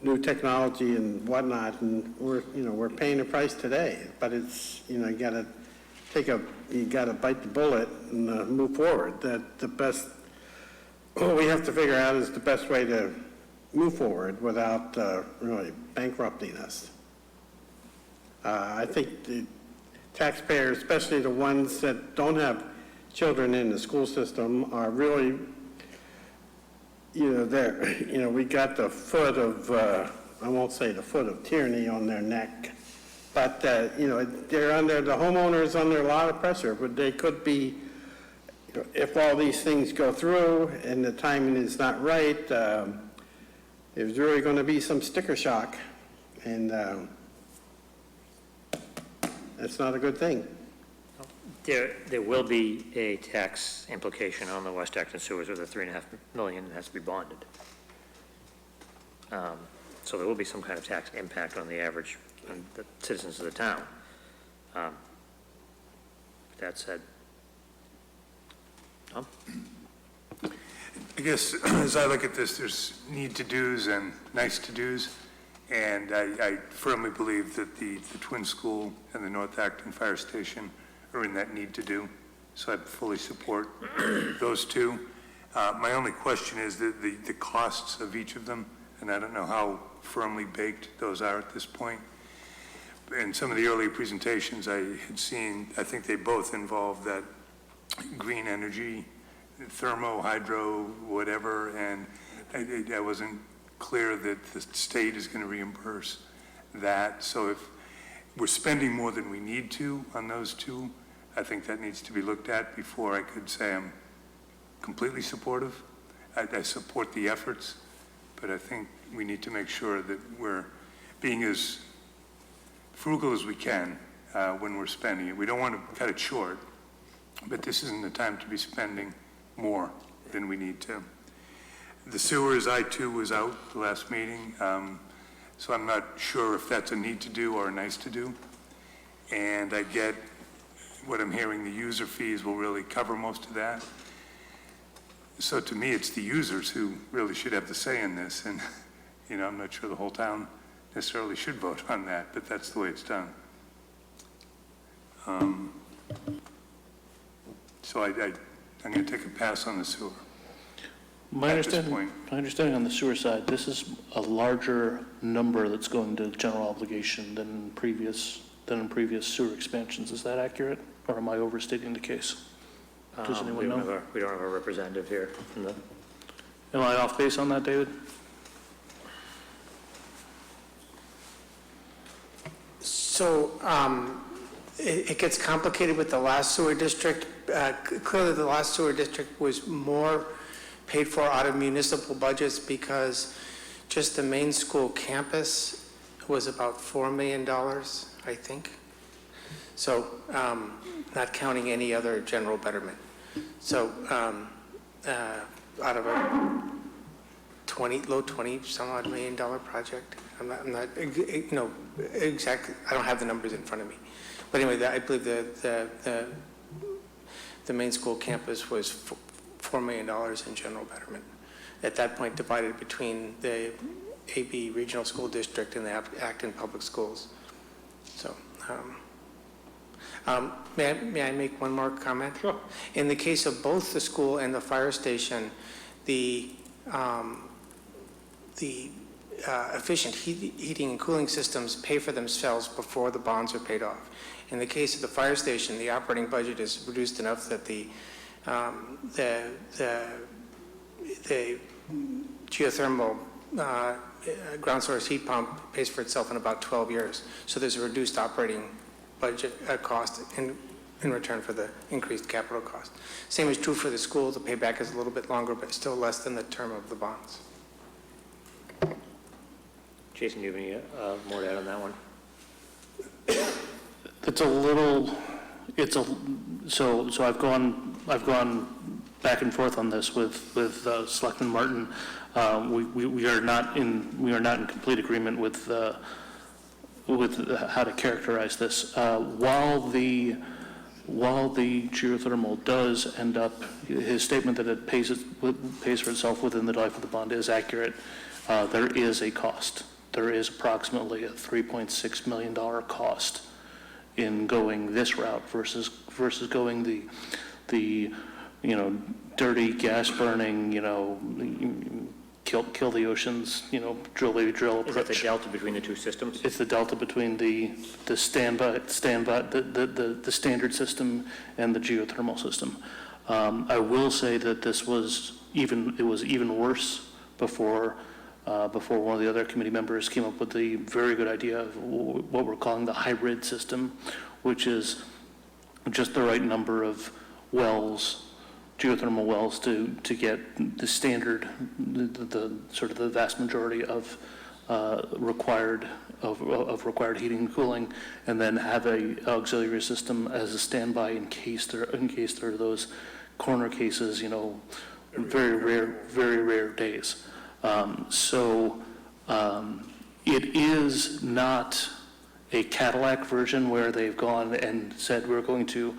Speaker 8: new technology and whatnot, and we're paying a price today. But it's, you gotta bite the bullet and move forward. What we have to figure out is the best way to move forward without really bankrupting us. I think the taxpayers, especially the ones that don't have children in the school system, are really, we got the foot of, I won't say the foot of tyranny on their neck, but, the homeowners under a lot of pressure, but they could be, if all these things go through and the timing is not right, there's really going to be some sticker shock, and that's not a good thing.
Speaker 1: There will be a tax implication on the West Acton sewers with the $3.5 million that has to be bonded. So there will be some kind of tax impact on the average on the citizens of the town. That said, Tom?
Speaker 6: I guess as I look at this, there's need to do's and nice to do's. And I firmly believe that the Twin School and the North Acton Fire Station are in that need to do. So I fully support those two. My only question is the costs of each of them, and I don't know how firmly baked those are at this point. In some of the earlier presentations I had seen, I think they both involve that green energy, thermo, hydro, whatever, and I wasn't clear that the state is going to reimburse that. So if we're spending more than we need to on those two, I think that needs to be looked at before I could say I'm completely supportive. I support the efforts, but I think we need to make sure that we're being as frugal as we can when we're spending it. We don't want to cut it short, but this isn't the time to be spending more than we need to. The sewers, I too was out the last meeting, so I'm not sure if that's a need to do or a nice to do. And I get what I'm hearing, the user fees will really cover most of that. So to me, it's the users who really should have the say in this. And, I'm not sure the whole town necessarily should vote on that, but that's the way it's done. So I'm going to take a pass on the sewer.
Speaker 5: My understanding on the sewer side, this is a larger number that's going to general obligation than in previous sewer expansions. Is that accurate, or am I overstating the case? Does anyone know?
Speaker 1: We don't have a representative here.
Speaker 5: Am I off base on that, David?
Speaker 9: So it gets complicated with the last sewer district. Clearly, the last sewer district was more paid for out of municipal budgets because just the main school campus was about $4 million, I think. So not counting any other general betterment. So out of a low 20 some odd $1 million project. I'm not exactly, I don't have the numbers in front of me. But anyway, I believe the main school campus was $4 million in general betterment. At that point, divided between the AB Regional School District and the Acton Public Schools. So, may I make one more comment?
Speaker 1: Sure.
Speaker 9: In the case of both the school and the fire station, the efficient heating and cooling systems pay for themselves before the bonds are paid off. In the case of the fire station, the operating budget is reduced enough that the geothermal ground source heat pump pays for itself in about 12 years. So there's a reduced operating budget cost in return for the increased capital cost. Same is true for the school. The payback is a little bit longer, but still less than the term of the bonds.
Speaker 1: Jason, do you have any more to add on that one?
Speaker 5: It's a little, so I've gone back and forth on this with Selectman Martin. We are not in complete agreement with how to characterize this. While the geothermal does end up, his statement that it pays for itself within the life of the bond is accurate. There is a cost. There is approximately a $3.6 million cost in going this route versus going the dirty gas burning, kill the oceans, drill baby drill approach.
Speaker 1: Is that the delta between the two systems?
Speaker 5: It's the delta between the standby the standard system and the geothermal system. I will say that it was even worse before one of the other committee members came up with the very good idea of what we're calling the hybrid system, which is just the right number of wells, geothermal wells, to get the standard, the sort of the vast majority of required heating and cooling, and then have a auxiliary system as a standby in case there are those corner cases, very rare days. It is not a Cadillac version where they've gone and said we're going to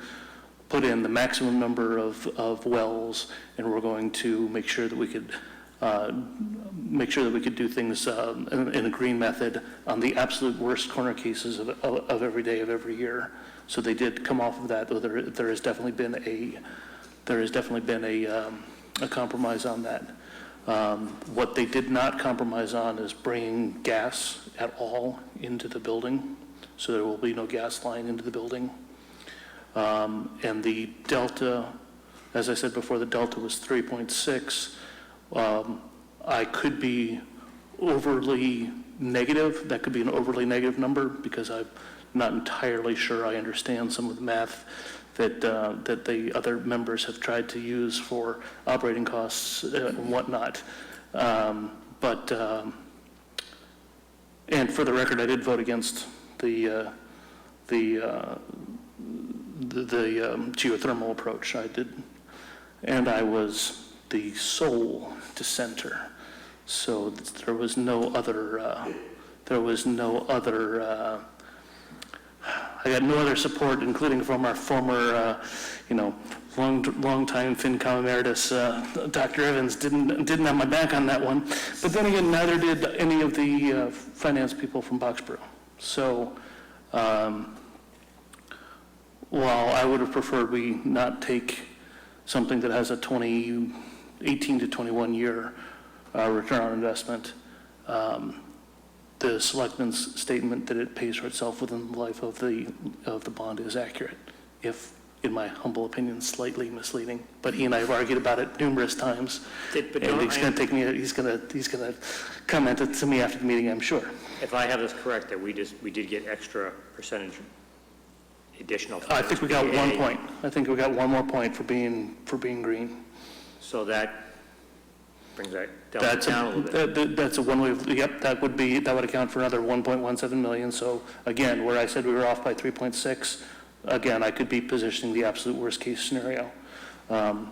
Speaker 5: put in the maximum number of wells, and we're going to make sure that we could do things in a green method on the absolute worst corner cases of every day of every year. So they did come off of that, though there has definitely been a compromise on that. What they did not compromise on is bringing gas at all into the building, so there will be no gas line into the building. And the delta, as I said before, the delta was 3.6. I could be overly negative. That could be an overly negative number because I'm not entirely sure I understand some of the math that the other members have tried to use for operating costs and whatnot. And for the record, I did vote against the geothermal approach. I did, and I was the sole dissenter. So there was no other. I got no other support, including from our former, long-time FinCom emeritus, Dr. Evans, didn't have my back on that one. But then again, neither did any of the finance people from Boxborough. So while I would have preferred we not take something that has a 18 to 21 year return on investment, the selectman's statement that it pays for itself within the life of the bond is accurate, if, in my humble opinion, slightly misleading. But he and I have argued about it numerous times, and he's going to comment it to me after the meeting, I'm sure.
Speaker 1: If I have this correct, that we did get extra percentage additional.
Speaker 5: I think we got 1 point. I think we got one more point for being green.
Speaker 1: So that brings that delta down a little bit.
Speaker 5: That's a one-way, yep, that would account for another 1.17 million. So again, where I said we were off by 3.6, again, I could be positioning the absolute worst case scenario.
Speaker 1: So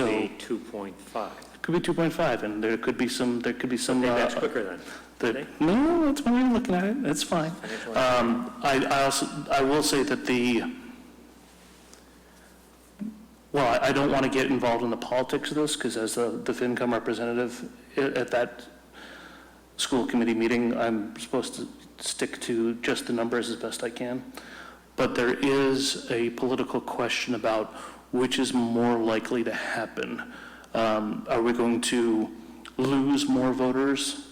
Speaker 1: it could be 2.5.
Speaker 5: Could be 2.5, and there could be some.
Speaker 1: I think that's quicker then.
Speaker 5: No, that's when you're looking at it. It's fine. I will say that I don't want to get involved in the politics of this, because as the FinCom representative at school committee meeting, I'm supposed to stick to just the numbers as best I can. But there is a political question about which is more likely to happen. Are we going to lose more voters?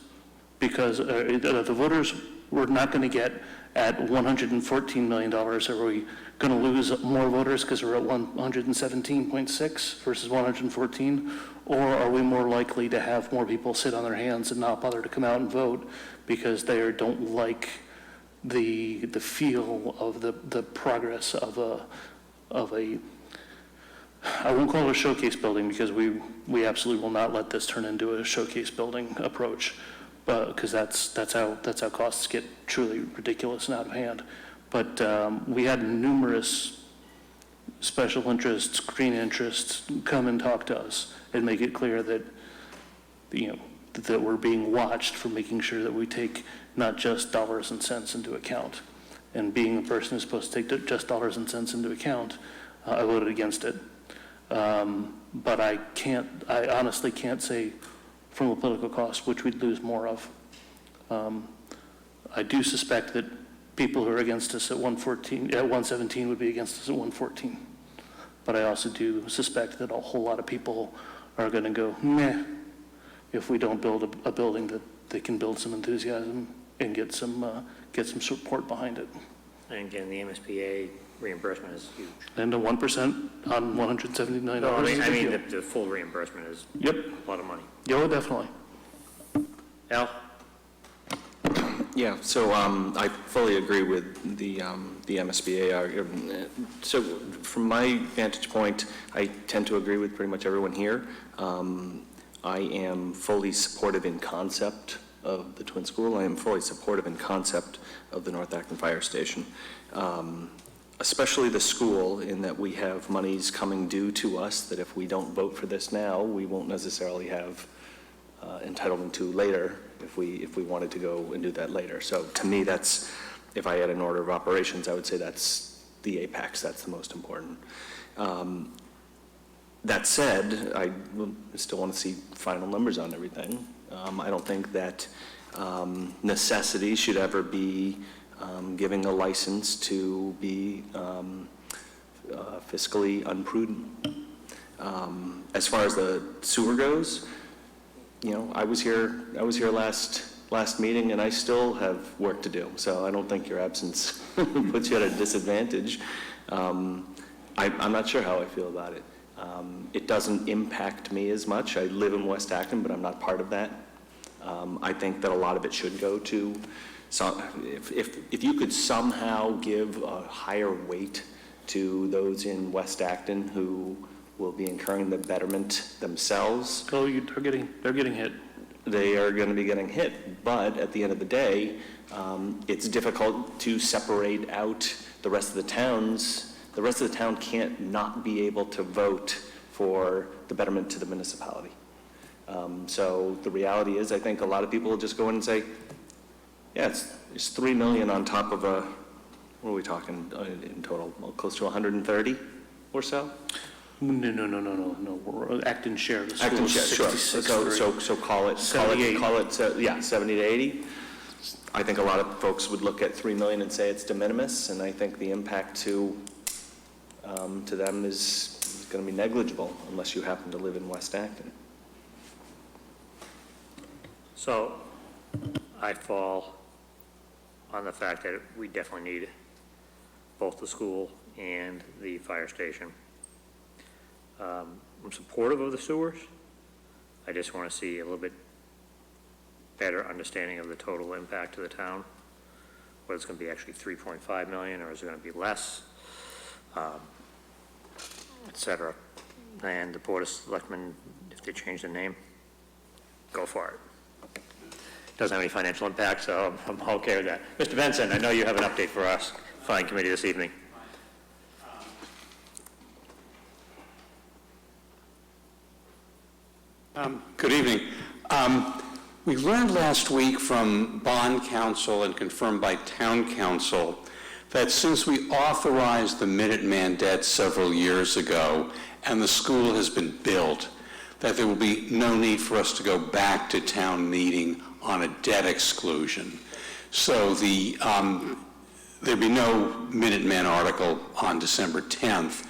Speaker 5: Because the voters we're not going to get at $114 million. Are we going to lose more voters because we're at 117.6 versus 114? Or are we more likely to have more people sit on their hands and not bother to come out and vote because they don't like the feel of the progress of a I won't call it a showcase building because we absolutely will not let this turn into a showcase building approach, but because that's how costs get truly ridiculous and out of hand. But we had numerous special interests, green interests come and talk to us and make it clear that that we're being watched for making sure that we take not just dollars and cents into account. And being a person who's supposed to take just dollars and cents into account, I voted against it. But I honestly can't say from a political cost which we'd lose more of. I do suspect that people who are against us at 117 would be against us at 114. But I also do suspect that a whole lot of people are going to go, meh, if we don't build a building that they can build some enthusiasm and get some support behind it.
Speaker 1: And again, the MSBA reimbursement is huge.
Speaker 5: And the 1% on $170 million.
Speaker 1: No,
Speaker 5: is a
Speaker 1: I
Speaker 5: big
Speaker 1: mean,
Speaker 5: deal.
Speaker 1: the full reimbursement is
Speaker 5: Yep.
Speaker 1: a lot of money.
Speaker 5: Yeah, definitely.
Speaker 1: Al?
Speaker 10: Yeah, so I fully agree with the MSBA argument. So from my vantage point, I tend to agree with pretty much everyone here. I am fully supportive in concept of the twin school. I am fully supportive in concept of the North Acton Fire Station, especially the school, in that we have monies coming due to us that if we don't vote for this now, we won't necessarily have entitlement to later if we wanted to go and do that later. So to me, that's, if I had an order of operations, I would say that's the apex, that's the most important. That said, I still want to see final numbers on everything. I don't think that necessity should ever be giving a license to be fiscally unprudent. As far as the sewer goes, I was here last meeting, and I still have work to do. So I don't think your absence puts you at a disadvantage. I'm not sure how I feel about it. It doesn't impact me as much. I live in West Acton, but I'm not part of that. I think that a lot of it should go to, if you could somehow give a higher weight to those in West Acton who will be incurring the betterment themselves.
Speaker 5: Oh, they're getting hit.
Speaker 10: They are going to be getting hit, but at the end of the day, it's difficult to separate out the rest of the towns. The rest of the town can't not be able to vote for the betterment to the municipality. So the reality is, I think a lot of people will just go in and say, yeah, it's 3 million on top of what are we talking in total? Well, close to 130 or so?
Speaker 5: No. We're Acton share. The
Speaker 10: Acton
Speaker 5: school
Speaker 10: share,
Speaker 5: is
Speaker 10: sure.
Speaker 5: 66.
Speaker 10: So call it
Speaker 5: 78.
Speaker 10: 70 to 80. I think a lot of folks would look at 3 million and say it's de minimis, and I think the impact to them is going to be negligible unless you happen to live in West Acton.
Speaker 1: So I fall on the fact that we definitely need both the school and the fire station. I'm supportive of the sewers. I just want to see a little bit better understanding of the total impact to the town, whether it's going to be actually 3.5 million or is it going to be less, et cetera. And the Board of Selectmen, if they change the name, go for it. Doesn't have any financial impact, so I'm okay with that. Mr. Benson, I know you have an update for us, Fine Committee, this evening.
Speaker 11: Good evening. We learned last week from bond counsel and confirmed by town council that since we authorized the Minuteman debt several years ago and the school has been built, that there will be no need for us to go back to town meeting on a debt exclusion. So there'd be no Minuteman article on December 10th.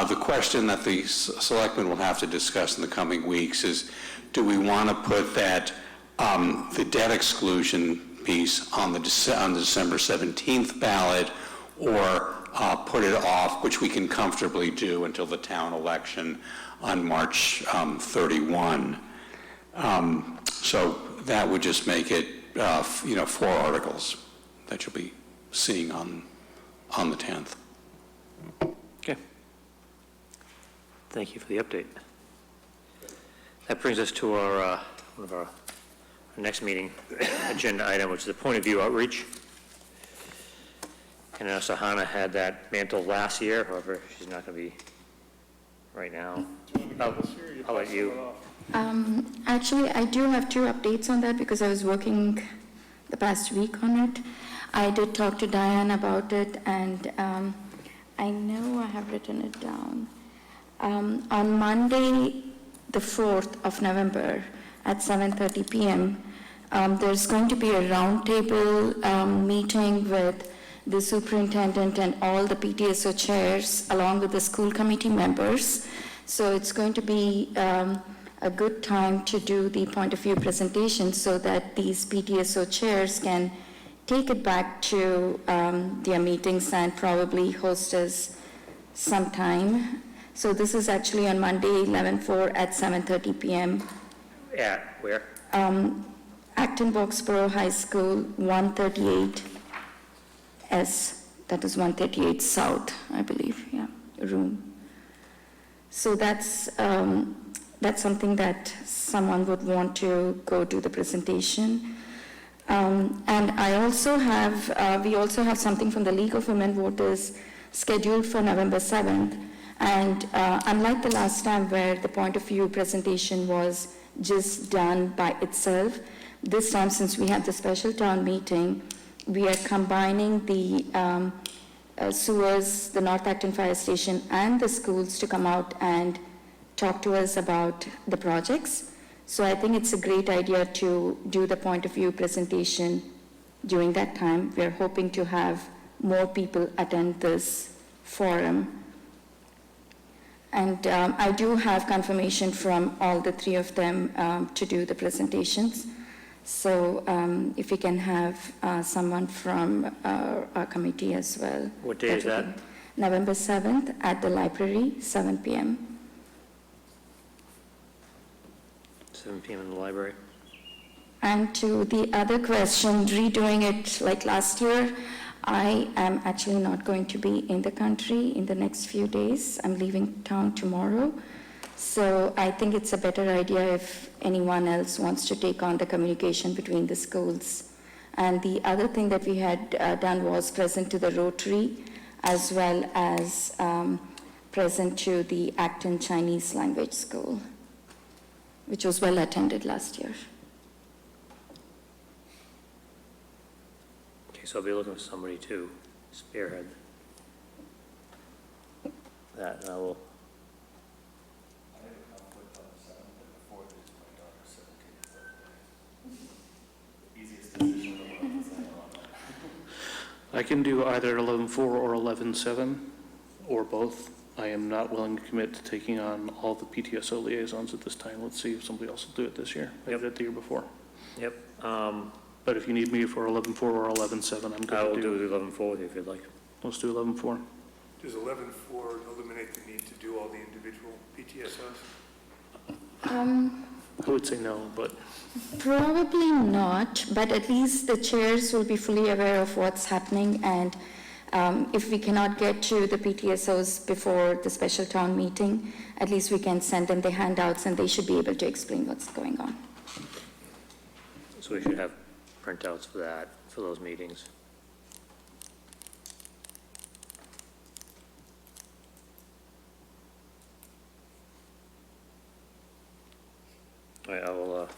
Speaker 11: The question that the selectmen will have to discuss in the coming weeks is, do we want to put that, the debt exclusion piece on the December 17th ballot, or put it off, which we can comfortably do until the town election on March 31. So that would just make it, 4 articles that you'll be seeing on the 10th.
Speaker 1: Okay. Thank you for the update. That brings us to our, one of our next meeting agenda item, which is the point of view outreach. And Sahana had that mantle last year, however, she's not going to be right now. I'll let you.
Speaker 3: Actually, I do have 2 updates on that because I was working the past week on it. I did talk to Diane about it, and I know I have written it down. On Monday, the 4th of November at 7:30 p.m., there's going to be a roundtable meeting with the superintendent and all the PTSO chairs, along with the school committee members. So it's going to be a good time to do the point of view presentation so that these PTSO chairs can take it back to their meetings and probably host us sometime. So this is actually on Monday, 11/4 at 7:30 p.m.
Speaker 1: At where?
Speaker 3: Acton Boxborough High School, 138 S, that is 138 South, I believe, yeah, room. So that's something that someone would want to go do the presentation. And I also have, we also have something from the League of Women Voters scheduled for November 7th. And unlike the last time where the point of view presentation was just done by itself, this time, since we had the special town meeting, we are combining the sewers, the North Acton Fire Station, and the schools to come out and talk to us about the projects. So I think it's a great idea to do the point of view presentation during that time. We're hoping to have more people attend this forum. And I do have confirmation from all the 3 of them to do the presentations. So if we can have someone from our committee as well.
Speaker 1: What day is that?
Speaker 3: November 7th at the library, 7 p.m.
Speaker 1: 7 p.m. in the library.
Speaker 3: And to the other question, redoing it like last year, I am actually not going to be in the country in the next few days. I'm leaving town tomorrow. So I think it's a better idea if anyone else wants to take on the communication between the schools. And the other thing that we had done was present to the Rotary, as well as present to the Acton Chinese Language School, which was well attended last year.
Speaker 1: Okay, so I'll be looking for somebody to spearhead that, and I will.
Speaker 5: I can do either 11:4 or 11:7, or both. I am not willing to commit to taking on all the PTSO liaisons at this time. Let's see if somebody else will do it this year. I did it the year before.
Speaker 1: Yep.
Speaker 5: But if you need me for 11:4 or 11:7, I'm
Speaker 1: I will
Speaker 5: good to
Speaker 1: do
Speaker 5: do.
Speaker 1: the 11:4 with you if you'd like.
Speaker 5: Let's do 11:4.
Speaker 6: Does 11-4 eliminate the need to do all the individual PTSOs?
Speaker 5: I would say no, but
Speaker 3: Probably not, but at least the chairs will be fully aware of what's happening, and if we cannot get to the PTSOs before the special town meeting, at least we can send them the handouts and they should be able to explain what's going on.
Speaker 1: So we should have printouts for that, for those meetings. All right, I will,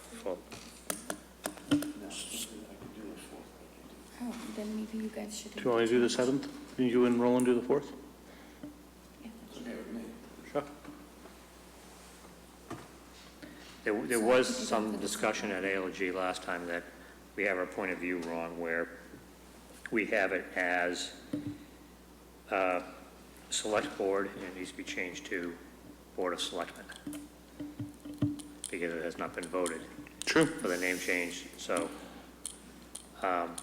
Speaker 3: Oh, then maybe you guys should.
Speaker 5: do you want me to do the 7th? Can you and Roland do the 4th?
Speaker 3: Yeah.
Speaker 5: Sure.
Speaker 1: there was some discussion at ALG last time that we have our point of view wrong, where we have it as select board, and it needs to be changed to Board of Selectmen, because it has not been voted.
Speaker 5: True.
Speaker 1: For the name change, so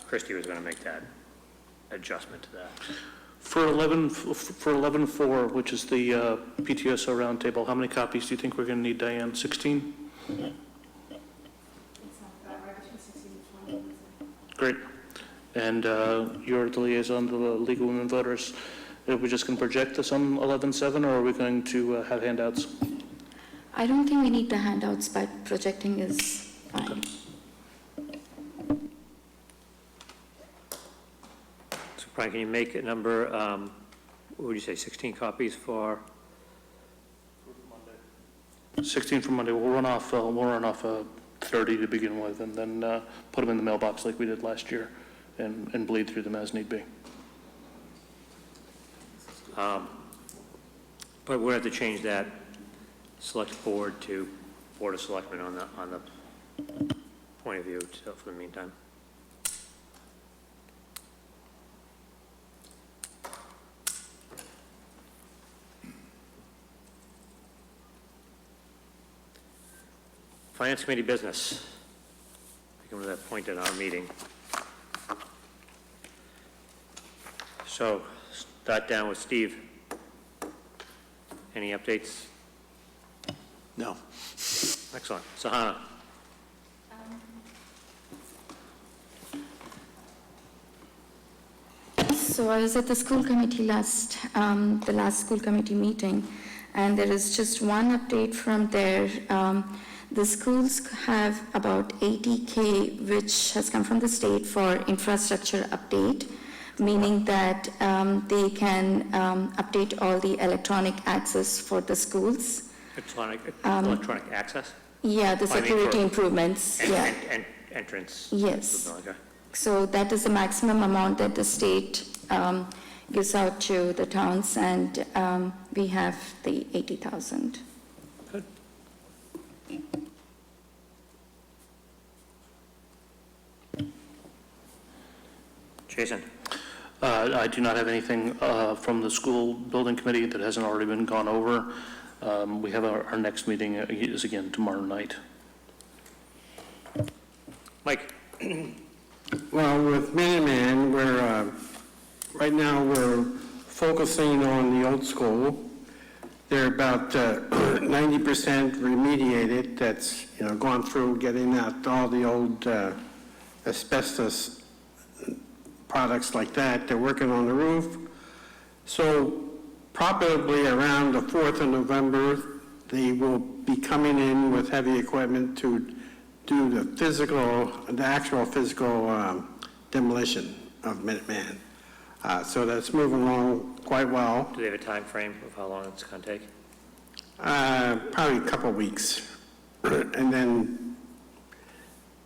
Speaker 1: Christie was going to make that adjustment to that.
Speaker 5: For 11-4, which is the PTSO roundtable, how many copies do you think we're going to need, Diane? 16? Great. And you're the liaison to the League of Women Voters. Are we just going to project this on 11-7, or are we going to have handouts?
Speaker 3: I don't think we need the handouts, but projecting is fine.
Speaker 1: So Brian, can you make a number, what would you say, 16 copies for?
Speaker 5: 16 for Monday. We'll run off 30 to begin with, and then put them in the mailbox like we did last year, and bleed through them as need be.
Speaker 1: But we'll have to change that select board to Board of Selectmen on the point of view, so for the meantime. Finance Committee business. We come to that point in our meeting. So, start down with Steve. Any updates?
Speaker 10: No.
Speaker 1: Excellent. Sahana?
Speaker 3: So I was at the school committee the last school committee meeting, and there is just one update from there. The schools have about 80K, which has come from the state for infrastructure update, meaning that they can update all the electronic access for the schools.
Speaker 1: Electronic access?
Speaker 3: Yeah, the
Speaker 1: I mean,
Speaker 3: security
Speaker 1: for
Speaker 3: improvements, yeah.
Speaker 1: Entrance?
Speaker 3: Yes.
Speaker 1: Okay.
Speaker 3: So that is the maximum amount that the state gives out to the towns, and we have the 80,000.
Speaker 1: Good. Jason?
Speaker 5: I do not have anything from the school building committee that hasn't already been gone over. We have our next meeting is again tomorrow night.
Speaker 1: Mike?
Speaker 8: Well, with Minuteman, right now we're focusing on the old school. They're about 90% remediated. That's, gone through getting out all the old asbestos products like that. They're working on the roof. So probably around the 4th of November, they will be coming in with heavy equipment to do the actual physical demolition of Minuteman. So that's moving along quite well.
Speaker 1: Do they have a time frame of how long it's going to take?
Speaker 8: Probably a couple of weeks. And then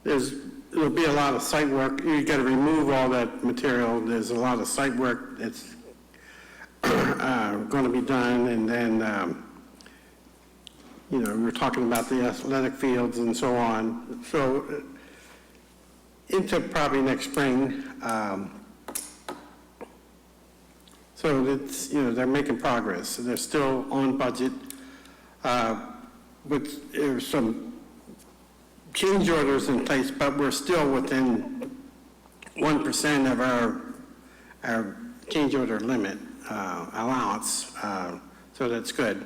Speaker 8: there'll be a lot of site work. You got to remove all that material. There's a lot of site work that's going to be done. And then, we're talking about the athletic fields and so on. So into probably next spring. So it's, they're making progress. They're still on budget. There's some change orders in place, but we're still within 1% of our change order limit allowance, so that's good.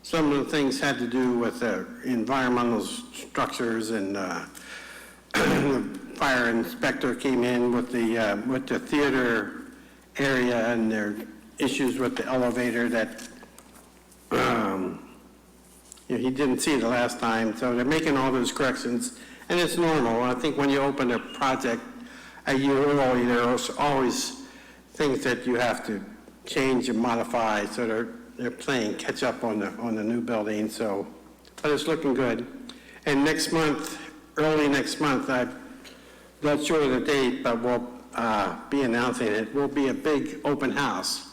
Speaker 8: Some of the things had to do with environmental structures, and the fire inspector came in with the theater area, and there are issues with the elevator that he didn't see the last time, so they're making all those corrections, and it's normal. I think when you open a project a year early, there's always things that you have to change and modify, so they're playing catch up on the new building. So, but it's looking good. And next month, early next month, I'm not sure of the date, but we'll be announcing it. Will be a big open house.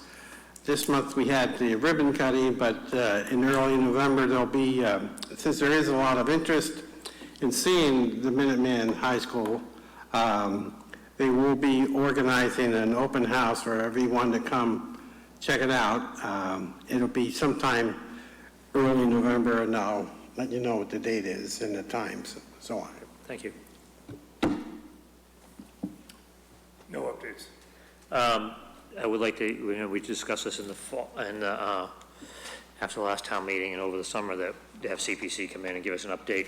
Speaker 8: This month, we had the ribbon cutting, but in early November, there'll be, since there is a lot of interest in seeing the Minuteman High School, they will be organizing an open house for everyone to come check it out. It'll be sometime early November, and I'll let you know what the date is and the times, so on.
Speaker 1: Thank you.
Speaker 6: No updates.
Speaker 1: I would like to, we discussed this in the fall, and after the last town meeting and over the summer, that to have CPC come in and give us an update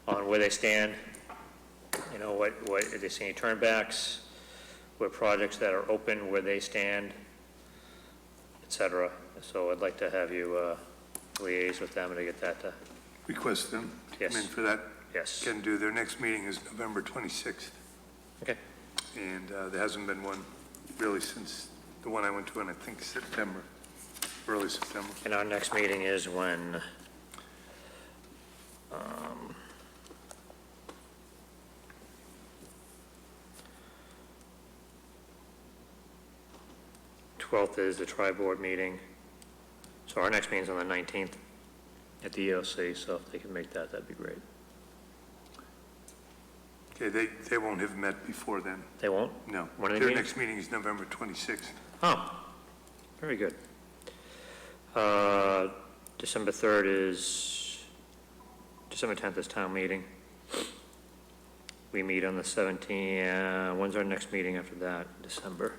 Speaker 1: on where they stand. You know, what if they see any turnbacks, what projects that are open, where they stand, et cetera. So I'd like to have you liaise with them and to get that to,
Speaker 6: Request them.
Speaker 1: Yes.
Speaker 6: Come in for that.
Speaker 1: yes.
Speaker 6: Can do. Their next meeting is November 26th.
Speaker 1: Okay.
Speaker 6: And there hasn't been one really since the one I went to in, I think, September, early September.
Speaker 1: And our next meeting is when? 12th is the tri-board meeting. So our next meeting's on the 19th at the EOC, so if they can make that, that'd be great.
Speaker 6: Okay, they won't have met before then.
Speaker 1: They won't?
Speaker 6: No.
Speaker 1: When are they
Speaker 6: Their
Speaker 1: meeting?
Speaker 6: next meeting is November 26th.
Speaker 1: Oh, very good. December 3rd is, December 10th is town meeting. We meet on the 17th, when's our next meeting after that? December?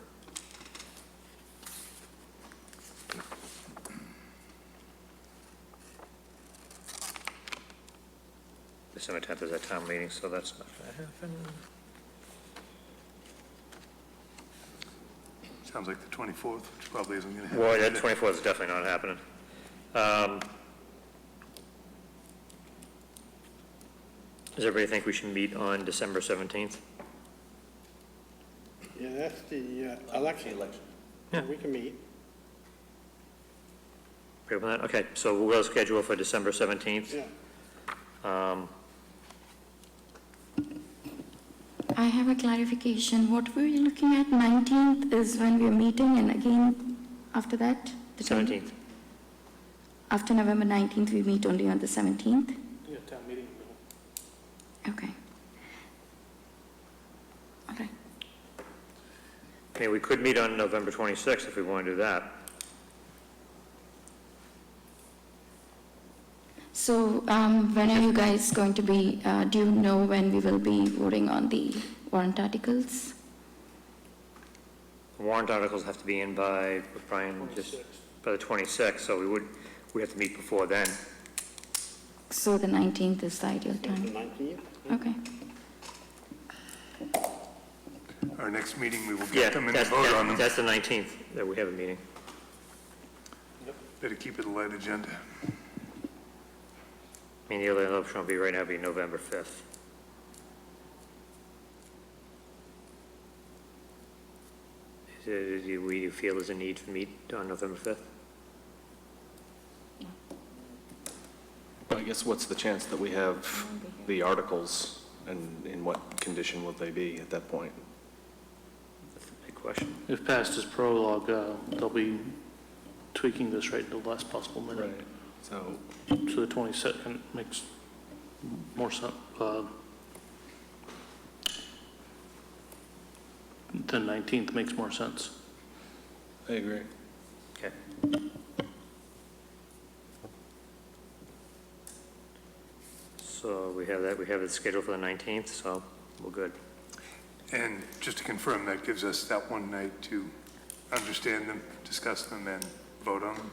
Speaker 1: December 10th is our town meeting, so that's not gonna happen.
Speaker 6: Sounds like the 24th, which probably isn't going to happen.
Speaker 1: Well, that 24th is definitely not happening. Does everybody think we should meet on December 17th?
Speaker 8: Yeah, that's the election.
Speaker 1: Yeah.
Speaker 8: We can meet.
Speaker 1: Agree with that? Okay, so we'll go schedule for December 17th.
Speaker 8: Yeah.
Speaker 3: I have a clarification. What were you looking at? 19th is when we're meeting, and again, after that? The
Speaker 1: 17th.
Speaker 3: After November 19th, we meet only on the 17th?
Speaker 5: Yeah, town meeting.
Speaker 3: Okay. Okay.
Speaker 1: I mean, we could meet on November 26th if we want to do that.
Speaker 3: So when are you guys going to be, do you know when we will be voting on the warrant articles?
Speaker 1: Warrant articles have to be in by, Brian, just by the 26th, so we have to meet before then.
Speaker 3: So the 19th is the ideal
Speaker 8: The
Speaker 3: time?
Speaker 8: 19th?
Speaker 3: Okay.
Speaker 6: Our next meeting, we will
Speaker 1: Yeah,
Speaker 6: get them and vote on them.
Speaker 1: that's the 19th that we have a meeting.
Speaker 6: Better keep it a light agenda.
Speaker 1: I mean, the other option will be right now, be November 5th. Do you feel there's a need to meet on November 5th?
Speaker 10: I guess what's the chance that we have the articles, and in what condition will they be at that point?
Speaker 1: That's a big question.
Speaker 5: If passed as prologue, they'll be tweaking this right to the last possible minute.
Speaker 10: So,
Speaker 5: So the 22nd makes more sense. The 19th makes more sense.
Speaker 10: I agree.
Speaker 1: Okay. So we have it scheduled for the 19th, so we're good.
Speaker 6: And just to confirm, that gives us that one night to understand them, discuss them, and vote on them?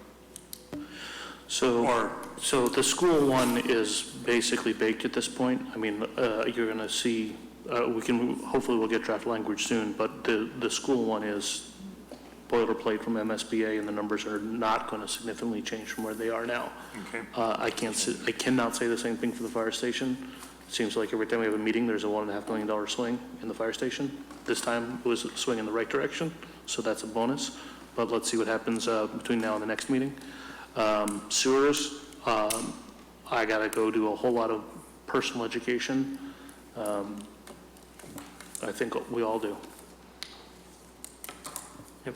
Speaker 5: So the school one is basically baked at this point. I mean, you're going to see, hopefully we'll get draft language soon, but the school one is boilerplate from MSBA, and the numbers are not going to significantly change from where they are now.
Speaker 6: Okay.
Speaker 5: I cannot say the same thing for the fire station. It seems like every time we have a meeting, there's a $1.5 million swing in the fire station. This time it was a swing in the right direction, so that's a bonus. But let's see what happens between now and the next meeting. Sewers, I got to go do a whole lot of personal education. I think we all do.
Speaker 1: Yep.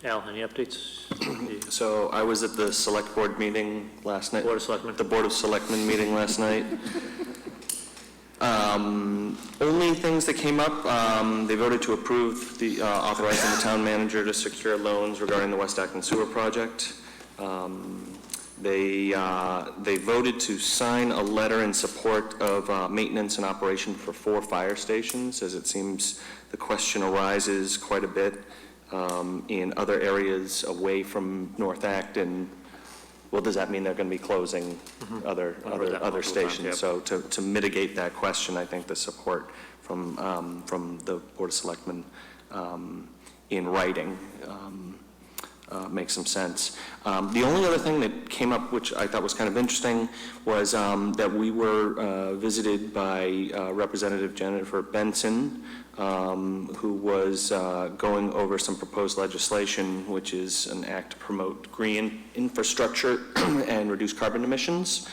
Speaker 1: Al, any updates? The
Speaker 10: So I was at the select board meeting last night.
Speaker 1: Board of Selectmen?
Speaker 10: The Board of Selectmen meeting last night. Only things that came up, they voted to approve the authorizing the town manager to secure loans regarding the West Acton sewer project. They voted to sign a letter in support of maintenance and operation for 4 fire stations, as it seems the question arises quite a bit in other areas away from North Acton. Well, does that mean they're going to be closing other stations?
Speaker 1: Yep.
Speaker 10: So to mitigate that question, I think the support from the Board of Selectmen in writing makes some sense. The only other thing that came up, which I thought was kind of interesting, was that we were visited by Representative Jennifer Benson, who was going over some proposed legislation, which is an act to promote green infrastructure and reduce carbon emissions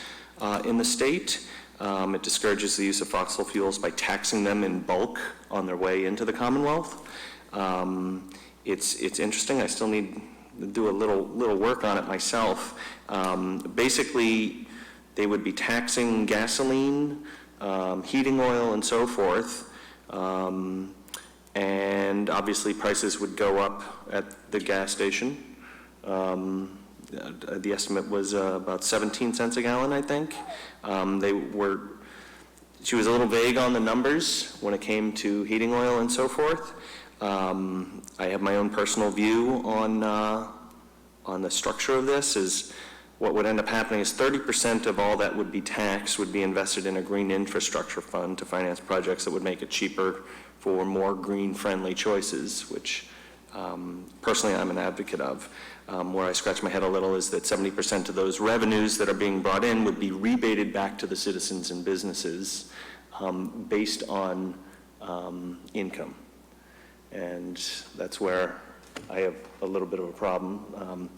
Speaker 10: in the state. It discourages the use of fossil fuels by taxing them in bulk on their way into the Commonwealth. It's interesting. I still need to do a little work on it myself. Basically, they would be taxing gasoline, heating oil, and so forth. And obviously prices would go up at the gas station. The estimate was about 17 cents a gallon, I think. She was a little vague on the numbers when it came to heating oil and so forth. I have my own personal view on the structure of this. Is what would end up happening is 30% of all that would be taxed would be invested in a green infrastructure fund to finance projects that would make it cheaper for more green-friendly choices, which personally I'm an advocate of. Where I scratch my head a little is that 70% of those revenues that are being brought in would be rebated back to the citizens and businesses based on income. And that's where I have a little bit of a problem.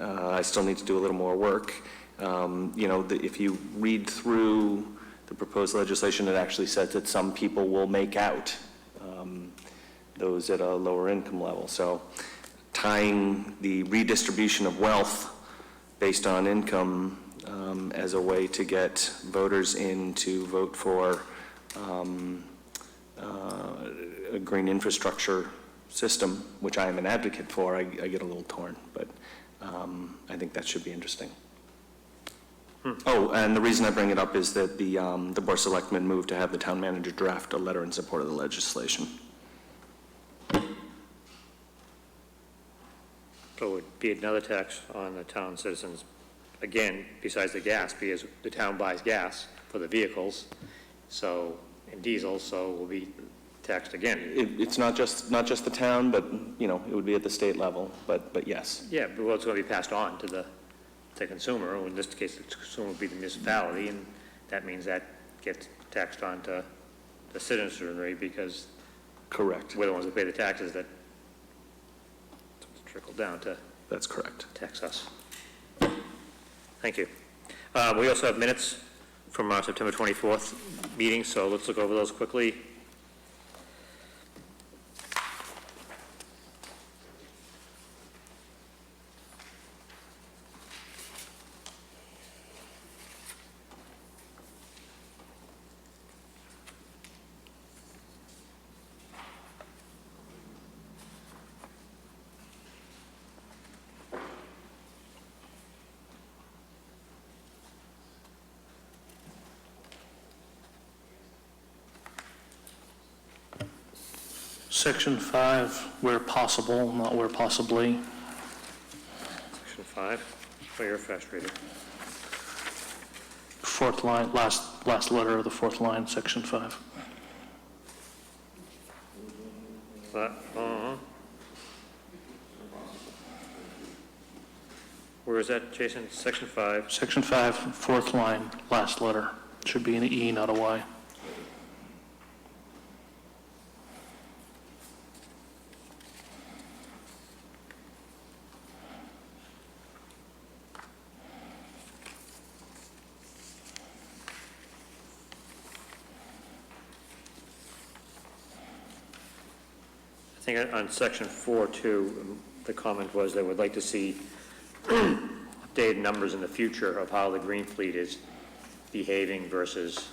Speaker 10: I still need to do a little more work. If you read through the proposed legislation, it actually says that some people will make out, those at a lower income level. So tying the redistribution of wealth based on income as a way to get voters in to vote for a green infrastructure system, which I am an advocate for, I get a little torn, but I think that should be interesting. Oh, and the reason I bring it up is that the Board of Selectmen moved to have the town manager draft a letter in support of the legislation.
Speaker 1: So it would be another tax on the town citizens, again, besides the gas, because the town buys gas for the vehicles, so, and diesel, so will be taxed again.
Speaker 10: It's not just the town, but, it would be at the state level, but yes.
Speaker 1: Yeah, but it's going to be passed on to the consumer. In this case, the consumer will be the municipality, and that means that gets taxed on to the citizenry because
Speaker 10: Correct.
Speaker 1: we're the ones that pay the taxes that trickle down to
Speaker 10: That's correct.
Speaker 1: tax us. Thank you. We also have minutes from our September 24th meeting, so let's look over those quickly.
Speaker 5: Section 5, where possible, not where possibly.
Speaker 1: Section 5. Oh, you're a fast reader.
Speaker 5: Fourth line, last letter of the fourth line, section 5.
Speaker 1: Where is that, Jason? Section 5.
Speaker 5: Section 5, fourth line, last letter. Should be an E, not a Y.
Speaker 1: I think on section 4 too, the comment was they would like to see updated numbers in the future of how the green fleet is behaving versus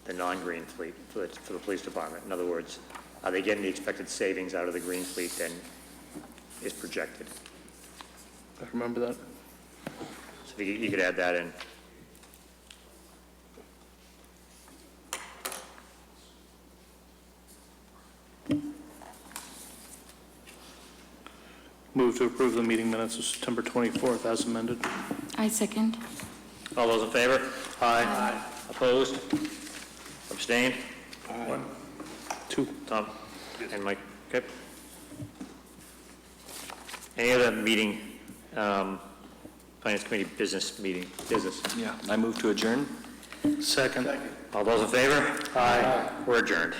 Speaker 1: the non-green fleet for the police department. In other words, are they getting the expected savings out of the green fleet than is projected?
Speaker 5: I remember that.
Speaker 1: So if you could add that in.
Speaker 5: Move to approve the meeting minutes of September 24th as amended.
Speaker 3: I second.
Speaker 1: All those in favor? Aye. Opposed? Abstained?
Speaker 6: One.
Speaker 5: Two.
Speaker 1: Tom? And Mike? Okay. Any other meeting, Finance Committee business?
Speaker 10: Yeah, I move to adjourn.
Speaker 5: Second.
Speaker 1: All those in favor? Aye. We're adjourned.